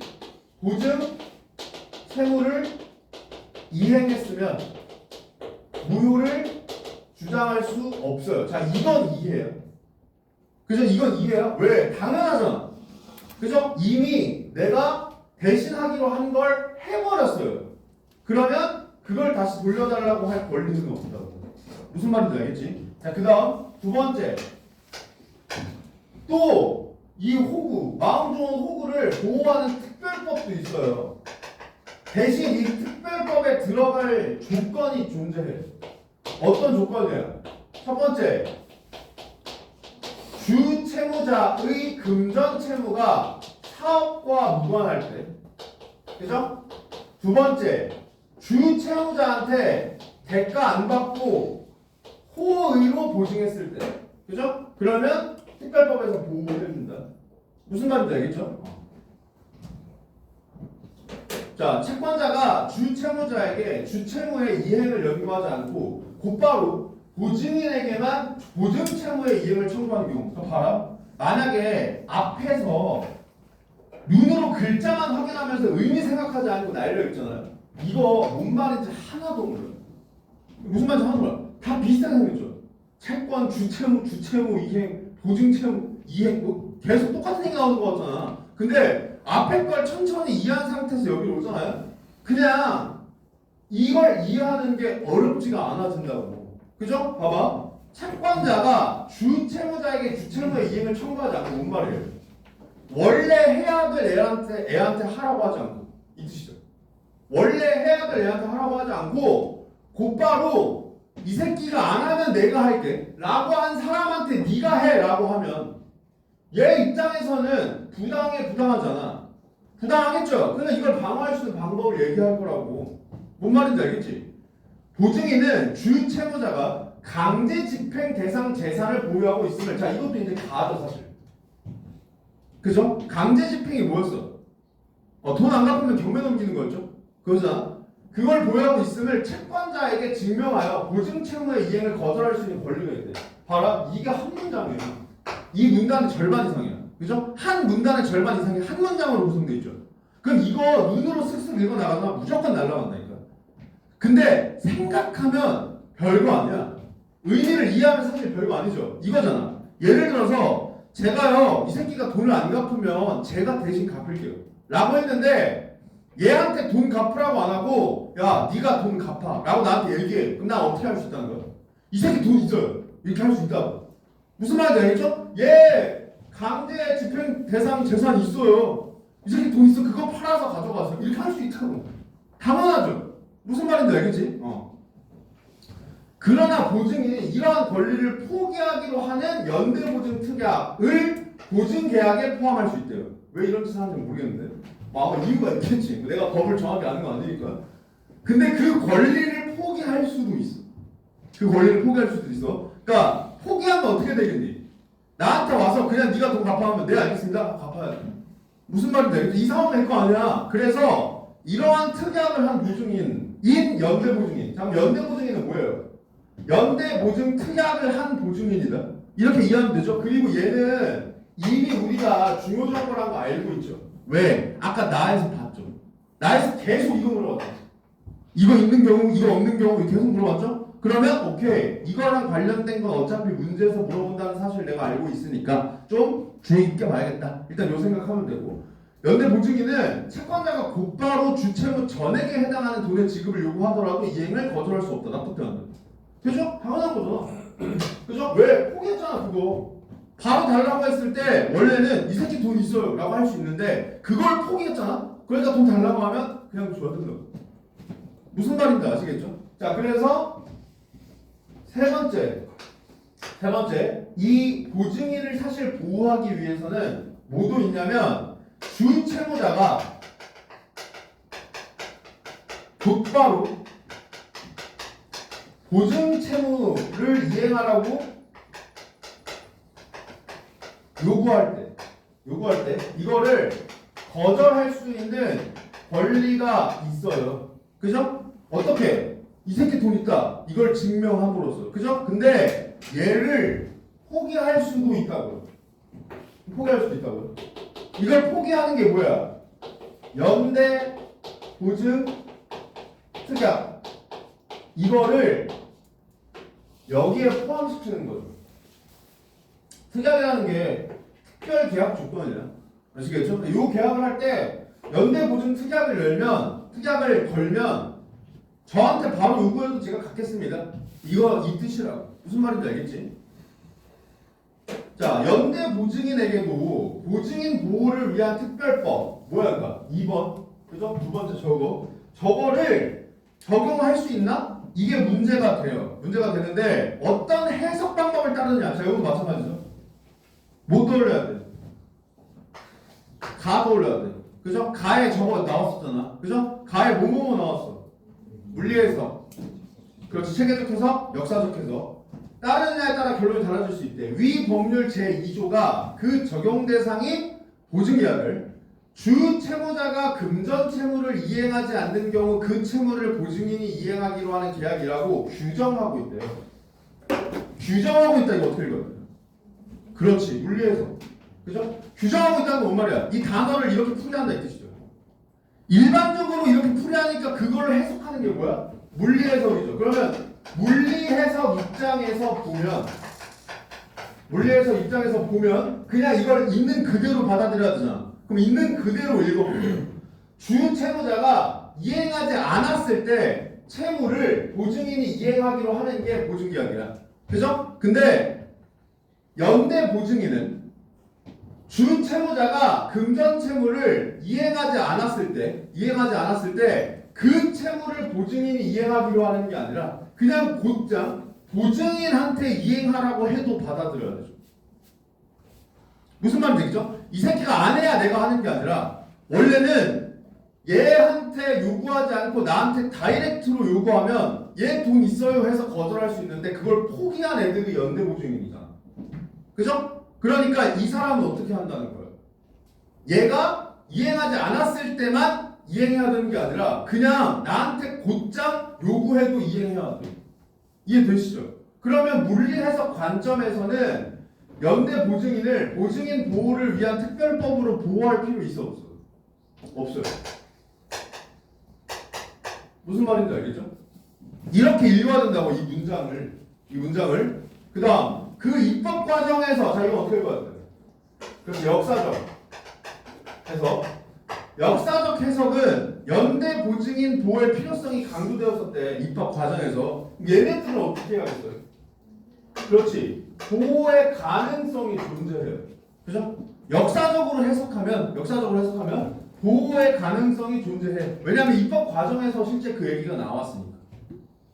보증 채무를 이행했으면 무효를 주장할 수 없어요. 자, 이건 이해해요. 그죠? 이건 이해해요. 왜? 당연하잖아. 그죠? 이미 내가 대신하기로 한 걸 해버렸어요. 그러면 그걸 다시 돌려달라고 할 권리는 없다고. 무슨 말인지 알겠지? 자, 그 다음 두 번째. 또 이 호구, 마음 좋은 호구를 보호하는 특별법도 있어요. 대신 이 특별법에 들어갈 조건이 존재해. 어떤 조건이에요? 첫 번째, 주채무자의 금전 채무가 사업과 무관할 때. 그죠? 두 번째, 주채무자한테 대가 안 받고 호의로 보증했을 때. 그죠? 그러면 특별법에서 보호해준다. 무슨 말인지 알겠죠? 자, 채권자가 주채무자에게 주채무의 이행을 연구하지 않고 곧바로 보증인에게만 보증채무의 이행을 청구하는 경우. 봐라. 만약에 앞에서 눈으로 글자만 확인하면서 의미 생각하지 않고 날려있잖아요. 이거 뭔 말인지 하나도 몰라요. 무슨 말인지 하나도 몰라요. 다 비슷하게 생겼죠. 채권, 주채무 이행, 보증채무 이행 뭐 계속 똑같은 얘기 나오는 거 같잖아. 근데 앞에 걸 천천히 이해한 상태에서 여기로 오잖아요. 그냥 이걸 이해하는 게 어렵지가 않아진다고. 그죠? 봐봐. 채권자가 주채무자에게 주채무의 이행을 청구하지 않고 뭔 말이에요? 원래 해야 될 애한테 하라고 하지 않고. 이 뜻이죠. 원래 해야 될 애한테 하라고 하지 않고 곧바로 이 새끼가 안 하면 내가 할게 라고 한 사람한테 네가 해 라고 하면 얘 입장에서는 부당하잖아. 부당하겠죠. 그러니까 이걸 방어할 수 있는 방법을 얘기할 거라고. 뭔 말인지 알겠지? 보증인은 주 채무자가 강제 집행 대상 재산을 보유하고 있음을, 자 이것도 이제 가죠 사실. 그죠? 강제 집행이 뭐였어? 돈 안 갚으면 경매 넘기는 거였죠. 그거잖아. 그걸 보유하고 있음을 채권자에게 증명하여 보증 채무의 이행을 거절할 수 있는 권리가 있대. 봐라, 이게 한 문장이에요. 이 문단의 절반 이상이야. 그죠? 한 문단의 절반 이상이 한 문장으로 구성되어 있죠. 그럼 이거 눈으로 슥슥 읽어 나가면 무조건 날라간다니까. 근데 생각하면 별거 아니야. 의미를 이해하면 사실 별거 아니죠. 이거잖아. 예를 들어서 제가요, 이 새끼가 돈을 안 갚으면 제가 대신 갚을게요 라고 했는데 얘한테 돈 갚으라고 안 하고 야 네가 돈 갚아 라고 나한테 얘기해. 그럼 나 어떻게 할 수 있다는 거야? 이 새끼 돈 있어요. 이렇게 할 수 있다고. 무슨 말인지 알겠죠? 얘 강제 집행 대상 재산이 있어요. 이 새끼 돈 있어. 그거 팔아서 가져가세요. 이렇게 할 수 있다고. 당연하죠. 무슨 말인지 알겠지? 그러나 보증인이 이러한 권리를 포기하기로 하는 연대보증 특약을 보증계약에 포함할 수 있대요. 왜 이런 짓을 하는지 모르겠는데 아마 이유가 있겠지. 내가 법을 정확히 아는 건 아니니까. 근데 그 권리를 포기할 수도 있어. 그 권리를 포기할 수도 있어. 그러니까 포기하면 어떻게 되겠니? 나한테 와서 그냥 네가 돈 갚아하면 네 알겠습니다. 갚아야 돼. 무슨 말인지 알겠지? 이 상황 될 거 아니야. 그래서 이러한 특약을 한 보증인인 연대보증인. 잠깐 연대보증인은 뭐예요? 연대보증 특약을 한 보증인이다. 이렇게 이해하면 되죠. 그리고 얘는 이미 우리가 중요정보라는 거 알고 있죠. 왜? 아까 나에서 봤죠. 나에서 계속 이거 물어봤죠. 이거 있는 경우, 이거 없는 경우 계속 물어봤죠. 그러면 오케이, 이거랑 관련된 건 어차피 문제에서 물어본다는 사실 내가 알고 있으니까 좀 주의 있게 봐야겠다. 일단 요 생각하면 되고, 연대보증인은 채권자가 곧바로 주채무 전액에 해당하는 돈의 지급을 요구하더라도 이행을 거절할 수 없다. 납득돼야 한다. 그죠? 당연한 거잖아. 그죠? 왜? 포기했잖아 그거. 바로 달라고 했을 때 원래는 이 새끼 돈 있어요 라고 할 수 있는데 그걸 포기했잖아. 그러니까 돈 달라고 하면 그냥 줘야 된다. 무슨 말인지 아시겠죠? 자, 그래서 세 번째 이 보증인을 사실 보호하기 위해서는 뭐도 있냐면 주 채무자가 곧바로 보증 채무를 이행하라고 요구할 때 이거를 거절할 수 있는 권리가 있어요. 그죠? 어떻게? 이 새끼 돈 있다. 이걸 증명함으로써. 그죠? 근데 얘를 포기할 수도 있다고요. 포기할 수도 있다고요. 이걸 포기하는 게 뭐야? 연대 보증 특약. 이거를 여기에 포함시키는 거죠. 특약이라는 게 특별 계약 조건이야. 아시겠죠? 이 계약을 할 때 연대보증 특약을 걸면 저한테 바로 요구해도 제가 갖겠습니다. 이 뜻이라고. 무슨 말인지 알겠지? 자, 연대보증인에게도 보증인 보호를 위한 특별법 뭐야? 2번. 그죠? 두 번째 저거를 적용할 수 있나? 이게 문제가 돼요. 문제가 되는데 어떤 해석 방법을 따르느냐. 자, 이것도 마찬가지죠. 뭐 떠올려야 돼? 가 떠올려야 돼. 그죠? 가에 저거 나왔었잖아. 그죠? 가에 뭐뭐뭐 나왔어. 물리해석. 그렇지. 체계적 해석, 역사적 해석. 따르느냐에 따라 결론이 달라질 수 있대. 위 법률 제2조가 그 적용 대상인 보증계약을 주 채무자가 금전 채무를 이행하지 않는 경우 그 채무를 보증인이 이행하기로 하는 계약이라고 규정하고 있대요. 규정하고 있다. 이거 어떻게 읽어요? 그렇지. 물리해석. 그죠? 규정하고 있다는 건 뭔 말이야? 이 단어를 이렇게 풀이한다 이 뜻이죠. 일반적으로 이렇게 풀이하니까 그걸 해석하는 게 뭐야? 물리해석이죠. 그러면 물리해석 입장에서 보면 그냥 이걸 있는 그대로 받아들여야 되잖아. 그럼 있는 그대로 읽어보세요. 주 채무자가 이행하지 않았을 때 채무를 보증인이 이행하기로 하는 게 보증계약이야. 그죠? 근데 연대 보증인은 주 채무자가 금전 채무를 이행하지 않았을 때 그 채무를 보증인이 이행하기로 하는 게 아니라 그냥 곧장 보증인한테 이행하라고 해도 받아들여야 되죠. 무슨 말인지 알겠죠? 이 새끼가 안 해야 내가 하는 게 아니라 원래는 얘한테 요구하지 않고 나한테 다이렉트로 요구하면 얘 돈 있어요 해서 거절할 수 있는데 그걸 포기한 애들이 연대보증인이잖아. 그죠? 그러니까 이 사람은 어떻게 한다는 거예요? 얘가 이행하지 않았을 때만 이행해야 되는 게 아니라 그냥 나한테 곧장 요구해도 이행해야 돼. 이해되시죠? 그러면 물리해석 관점에서는 연대보증인을 보증인 보호를 위한 특별법으로 보호할 필요 있어 없어요? 없어요. 무슨 말인지 알겠죠? 이렇게 읽어야 된다고 이 문장을 그 다음 그 입법 과정에서 자 이거 어떻게 읽어야 돼요? 그럼 역사적 해석은 연대 보증인 보호의 필요성이 강조되었을 때 입법 과정에서 얘네들은 어떻게 해야겠어요? 그렇지 보호의 가능성이 존재해요. 그죠? 역사적으로 해석하면 보호의 가능성이 존재해. 왜냐하면 입법 과정에서 실제 그 얘기가 나왔으니까.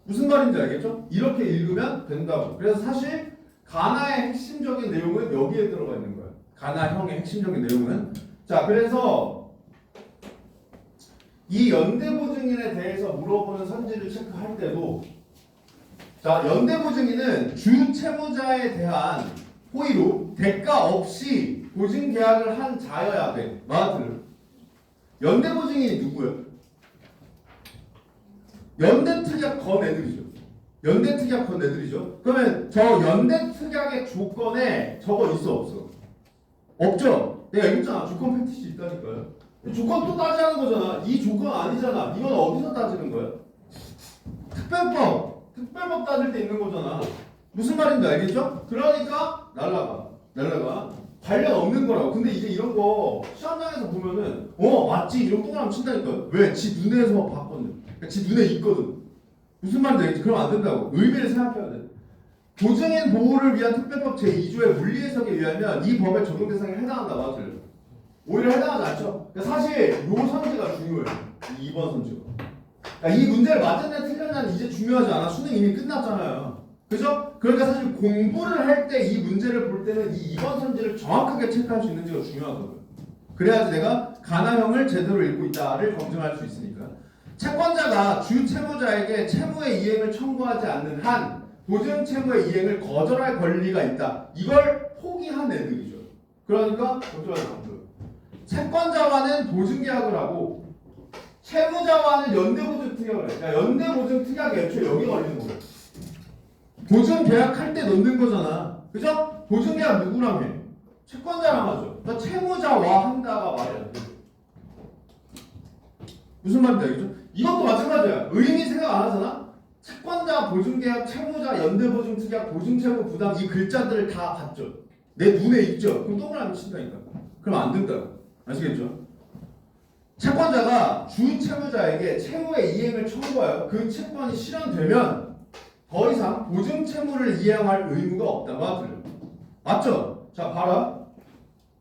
무슨 말인지 알겠죠? 이렇게 읽으면 된다고. 그래서 사실 가나의 핵심적인 내용은 여기에 들어가 있는 거예요. 가나형의 핵심적인 내용은 자 그래서 이 연대보증인에 대해서 물어보는 선지를 체크할 때도 자 연대보증인은 주 채무자에 대한 호의로 대가 없이 보증계약을 한 자여야 돼. 맞아요? 연대보증인이 누구예요? 연대특약 건 애들이죠. 연대특약 건 애들이죠. 그러면 저 연대특약의 조건에 저거 있어 없어? 없죠? 내가 얘기했잖아. 조건 패티시 있다니까요. 조건 또 따지는 거잖아. 이 조건 아니잖아. 이건 어디서 따지는 거야? 특별법 따질 때 있는 거잖아. 무슨 말인지 알겠죠? 그러니까 날라가. 관련 없는 거라고. 근데 이제 이런 거 시험장에서 보면은 맞지 이런 동그라미 친다니까요. 왜? 지 눈에서 봤거든. 그러니까 지 눈에 있거든. 무슨 말인지 알겠지? 그럼 안 된다고. 의미를 생각해야 돼. 보증인 보호를 위한 특별법 제2조의 물리해석에 의하면 이 법의 적용 대상에 해당한다. 맞아요? 오히려 해당하지 않죠? 그러니까 사실 요 선지가 중요해요. 이 2번 선지가. 그러니까 이 문제를 맞았냐 틀렸냐는 이제 중요하지 않아. 수능 이미 끝났잖아요. 그죠? 그러니까 사실 공부를 할 때 이 문제를 볼 때는 이 2번 선지를 정확하게 체크할 수 있는지가 중요하거든. 그래야지 내가 가나형을 제대로 읽고 있다를 검증할 수 있으니까. 채권자가 주 채무자에게 채무의 이행을 청구하지 않는 한 보증 채무의 이행을 거절할 권리가 있다. 이걸 포기한 애들이죠. 그러니까 채권자와는 보증계약을 하고 채무자와는 연대보증 특약을 해. 그러니까 연대보증 특약이 애초에 여기 걸리는 거예요. 보증계약할 때 넣는 거잖아. 그죠? 보증계약 누구랑 해? 채권자랑 하죠. 그러니까 채무자와 한다가 말이야. 무슨 말인지 알겠죠? 이것도 마찬가지야. 의미 생각 안 하잖아? 채권자, 보증계약, 채무자, 연대보증 특약, 보증채무 부담 이 글자들을 다 봤죠. 내 눈에 있죠. 그럼 동그라미 친다니까. 그럼 안 된다고. 아시겠죠? 채권자가 주 채무자에게 채무의 이행을 청구하여 그 채권이 실현되면 더 이상 보증 채무를 이행할 의무가 없다. 맞죠? 자, 봐라.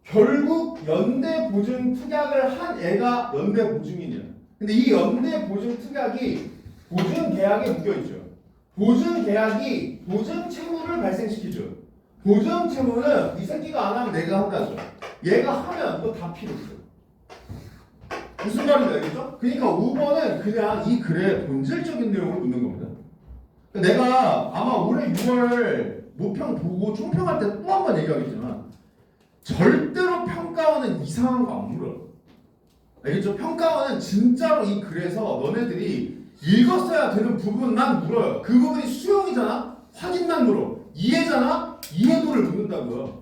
결국 연대 보증 특약을 한 애가 연대 보증인이야. 근데 이 연대 보증 특약이 보증 계약에 묶여 있죠. 보증 계약이 보증 채무를 발생시키죠. 보증 채무는 이 새끼가 안 하면 내가 한다죠. 얘가 하면 이거 다 필요 없어. 무슨 말인지 알겠죠? 그러니까 5번은 그냥 이 글의 본질적인 내용을 묻는 겁니다. 내가 아마 올해 6월 모평 보고 총평할 때 또 한 번 얘기하겠지만 절대로 평가원은 이상한 거 안 물어. 알겠죠? 평가원은 진짜로 이 글에서 너네들이 읽었어야 되는 부분만 물어요. 그 부분이 수용이잖아? 확인만 물어. 이해잖아? 이해도를 묻는다고요.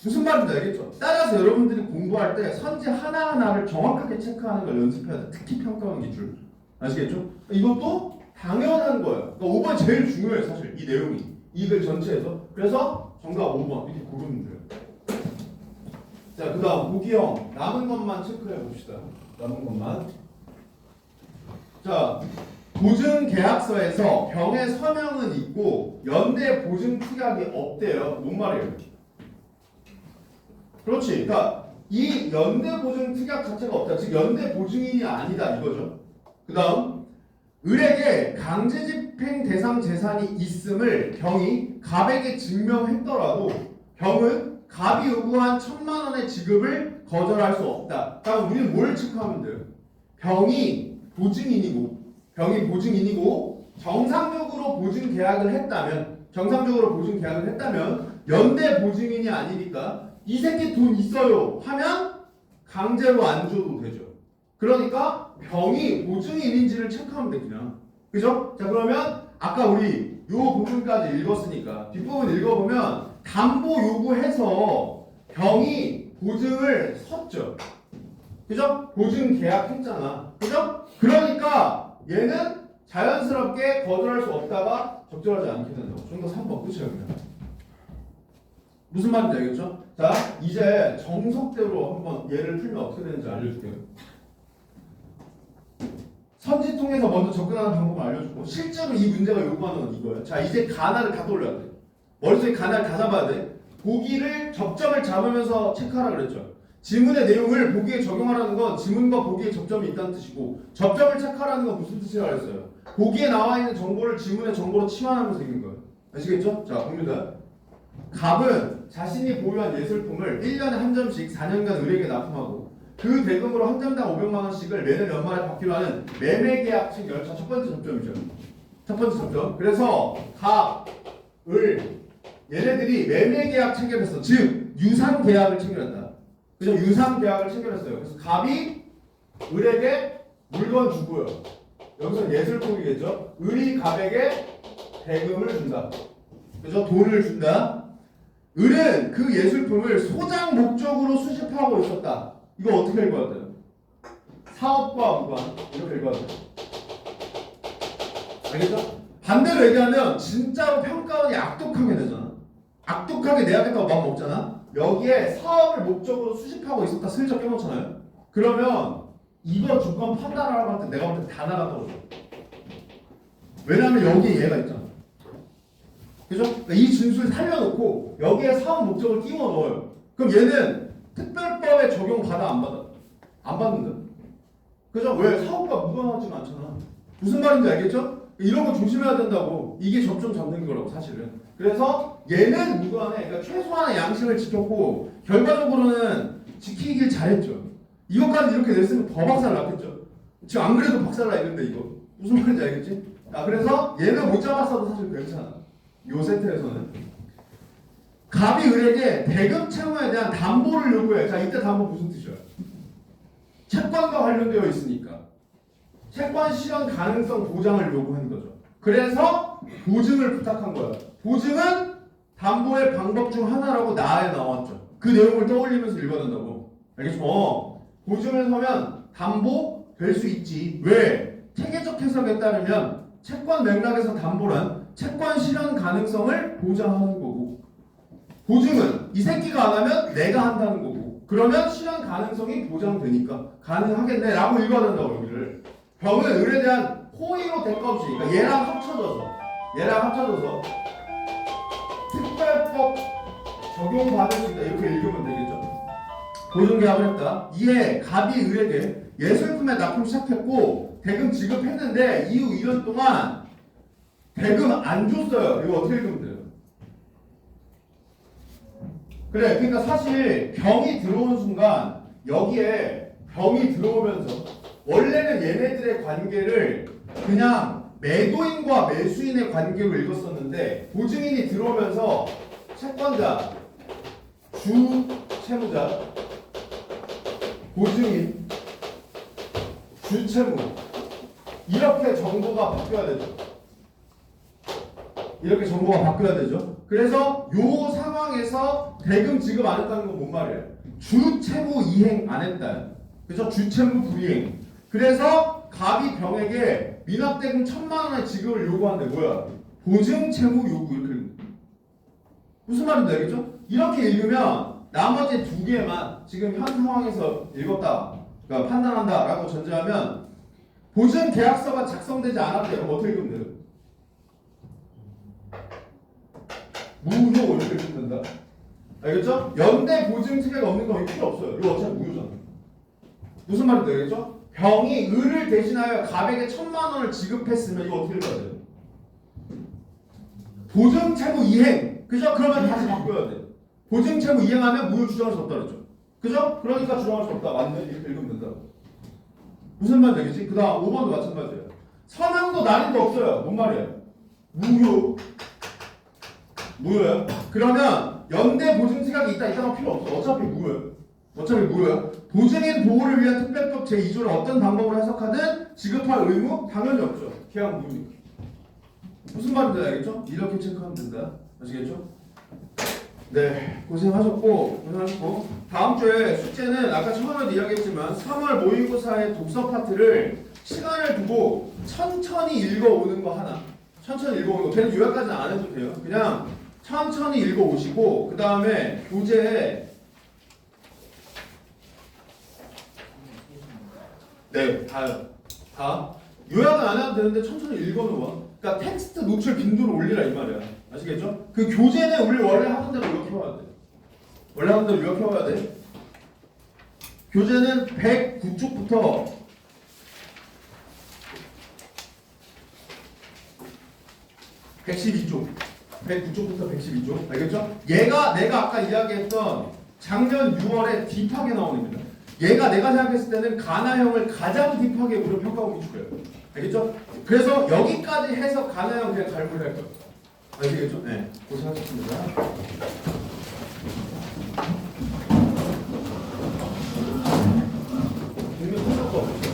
무슨 말인지 알겠죠? 따라서 여러분들이 공부할 때 선지 하나하나를 정확하게 체크하는 걸 연습해야 돼. 특히 평가원 기출. 아시겠죠? 이것도 당연한 거예요. 그러니까 5번이 제일 중요해 사실 이 내용이. 이 글 전체에서. 그래서 정답 5번 이렇게 고르면 돼요. 자, 그 다음 보기형 남은 것만 체크해 봅시다. 남은 것만. 자, 보증 계약서에서 병의 서명은 있고 연대 보증 특약이 없대요. 뭔 말이에요? 그렇지. 그러니까 이 연대 보증 특약 자체가 없다. 즉 연대 보증인이 아니다 이거죠. 그 다음 을에게 강제집행 대상 재산이 있음을 병이 갑에게 증명했더라도 병은 갑이 요구한 1,000만 원의 지급을 거절할 수 없다. 그럼 우리는 뭘 체크하면 돼요? 병이 보증인이고 정상적으로 보증 계약을 했다면 연대 보증인이 아니니까 이 새끼 돈 있어요 하면 강제로 안 줘도 되죠. 그러니까 병이 보증인인지를 체크하면 돼 그냥. 그죠? 자 그러면 아까 우리 요 부분까지 읽었으니까 뒷부분 읽어보면 담보 요구해서 병이 보증을 섰죠. 그죠? 보증 계약했잖아. 그죠? 그러니까 얘는 자연스럽게 거절할 수 없다가 적절하지 않게 된다고. 좀 더 3번 끝이에요 그냥. 무슨 말인지 알겠죠? 자 이제 정석대로 한번 얘를 풀면 어떻게 되는지 알려줄게요. 선지통에서 먼저 접근하는 방법을 알려주고 실제로 이 문제가 요구하는 건 이거예요. 자 이제 가나를 다 돌려야 돼. 머릿속에 가나를 다 잡아야 돼. 보기를 접점을 잡으면서 체크하라 그랬죠. 지문의 내용을 보기에 적용하라는 건 지문과 보기에 접점이 있다는 뜻이고 접점을 체크하라는 건 무슨 뜻이라고 했어요? 보기에 나와 있는 정보를 지문의 정보로 치환하면서 읽는 거예요. 아시겠죠? 자 봅니다. 갑은 자신이 보유한 예술품을 1년에 한 점씩 4년간 을에게 납품하고 그 대금으로 한 점당 500만 원씩을 매년 연말에 받기로 하는 매매계약책 열차 첫 번째 접점이죠. 첫 번째 접점. 그래서 갑, 을 얘네들이 매매계약 체결했어. 즉 유상계약을 체결했다. 그죠? 유상계약을 체결했어요. 그래서 갑이 을에게 물건 주고요. 여기서 예술품이겠죠. 을이 갑에게 대금을 준다. 그죠? 돈을 준다. 을은 그 예술품을 소장 목적으로 수집하고 있었다. 이거 어떻게 읽어야 돼요? 사업과 무관 이렇게 읽어야 돼요. 알겠죠? 반대로 얘기하면 진짜로 평가원이 악독하게 되잖아. 악독하게 내야겠다고 마음 먹잖아. 여기에 사업을 목적으로 수집하고 있었다 슬쩍 껴놓잖아요. 그러면 이거 주권 판단하라고 할 때 내가 볼 때 다 나간다고 줘. 왜냐면 여기에 얘가 있잖아. 그죠? 그러니까 이 진술을 살려놓고 여기에 사업 목적을 끼워 넣어요. 그럼 얘는 특별법에 적용 받아 안 받아? 안 받는다. 그죠? 왜? 사업과 무관하지는 않잖아. 무슨 말인지 알겠죠? 이런 거 조심해야 된다고. 이게 접점 잡는 거라고 사실은. 그래서 얘는 무관해. 그러니까 최소한의 양심을 지켰고 결과적으로는 지키길 잘했죠. 이것까지 이렇게 냈으면 더 박살 났겠죠. 지금 안 그래도 박살 나 있는데 이거 무슨 말인지 알겠지? 그래서 얘는 못 잡았어도 사실 괜찮아. 요 세트에서는 갑이 을에게 대금 채무에 대한 담보를 요구해. 자 이때 담보 무슨 뜻이야? 채권과 관련되어 있으니까 채권 실현 가능성 보장을 요구하는 거죠. 그래서 보증을 부탁한 거야. 보증은 담보의 방법 중 하나라고 나에 나왔죠. 그 내용을 떠올리면서 읽어야 된다고. 알겠죠? 보증을 서면 담보 될 수 있지. 왜? 체계적 해석에 따르면 채권 맥락에서 담보란 채권 실현 가능성을 보장하는 거고 보증은 이 새끼가 안 하면 내가 한다는 거고 그러면 실현 가능성이 보장되니까 가능하겠네 라고 읽어야 된다고 여기를. 병은 을에 대한 호의로 될 것 없이 그러니까 얘랑 합쳐져서 특별법 적용받을 수 있다 이렇게 읽으면 되겠죠. 보증계약을 했다. 이에 갑이 을에게 예술품에 납품 시작했고 대금 지급했는데 이후 2년 동안 대금 안 줬어요. 이거 어떻게 읽으면 돼요? 그래, 그러니까 사실 병이 들어오는 순간 여기에 병이 들어오면서 원래는 얘네들의 관계를 그냥 매도인과 매수인의 관계로 읽었었는데 보증인이 들어오면서 채권자, 주 채무자, 보증인, 주 채무 이렇게 정보가 바뀌어야 되죠. 이렇게 정보가 바뀌어야 되죠. 그래서 요 상황에서 대금 지급 안 했다는 건 뭔 말이에요? 주 채무 이행 안 했다. 그래서 주 채무 불이행. 그래서 갑이 병에게 미납대금 1,000만 원의 지급을 요구하는데 뭐야? 보증 채무 요구 이렇게 읽는 거예요. 무슨 말인지 알겠죠? 이렇게 읽으면 나머지 두 개만 지금 현 상황에서 읽었다, 그러니까 판단한다라고 전제하면 보증 계약서가 작성되지 않았대요. 그럼 어떻게 읽으면 돼요? 무효 이렇게 읽으면 된다. 알겠죠? 연대 보증 체계가 없는 건 필요 없어요. 이거 어차피 무효잖아. 무슨 말인지 알겠죠? 병이 을을 대신하여 갑에게 1,000만 원을 지급했으면 이거 어떻게 읽어야 돼요? 보증 채무 이행. 그죠? 그러면 다시 바꿔야 돼. 보증 채무 이행하면 무효 주장할 수 없다 그랬죠. 그죠? 그러니까 주장할 수 없다. 맞네. 이렇게 읽으면 된다고. 무슨 말 되겠지? 그 다음 5번도 마찬가지예요. 서명도 날인도 없어요. 뭔 말이에요? 무효야. 그러면 연대 보증 특약이 있다 있다가 필요 없어. 어차피 무효야. 보증인 보호를 위한 특별법 제2조를 어떤 방법으로 해석하든 지급할 의무 당연히 없죠. 계약 무효니까. 무슨 말인지 알겠죠? 이렇게 체크하면 된다. 아시겠죠? 네, 고생하셨고 다음 주에 숙제는 아까 처음에도 이야기했지만 3월 모의고사의 독서 파트를 시간을 두고 천천히 읽어오는 거 하나. 천천히 읽어오는 거. 걔는 요약까지는 안 해도 돼요. 그냥 천천히 읽어오시고 그 다음에 교재에 네, 다요. 다. 요약은 안 해도 되는데 천천히 읽어놓아. 그러니까 텍스트 노출 빈도를 올리라 이 말이야. 아시겠죠? 그 교재는 우리 원래 하던 대로 요약해와야 돼. 원래 하던 대로 요약해와야 돼. 교재는 109쪽부터 112쪽. 109쪽부터 112쪽. 알겠죠? 얘가 내가 아까 이야기했던 작년 6월에 딥하게 나온 입니다. 얘가 내가 생각했을 때는 가나형을 가장 딥하게 무료 평가원 기출이에요. 알겠죠? 그래서 여기까지 해서 가나형 그냥 갈무리 할 거예요. 아시겠죠? 네. 고생하셨습니다. 이미 끝났어.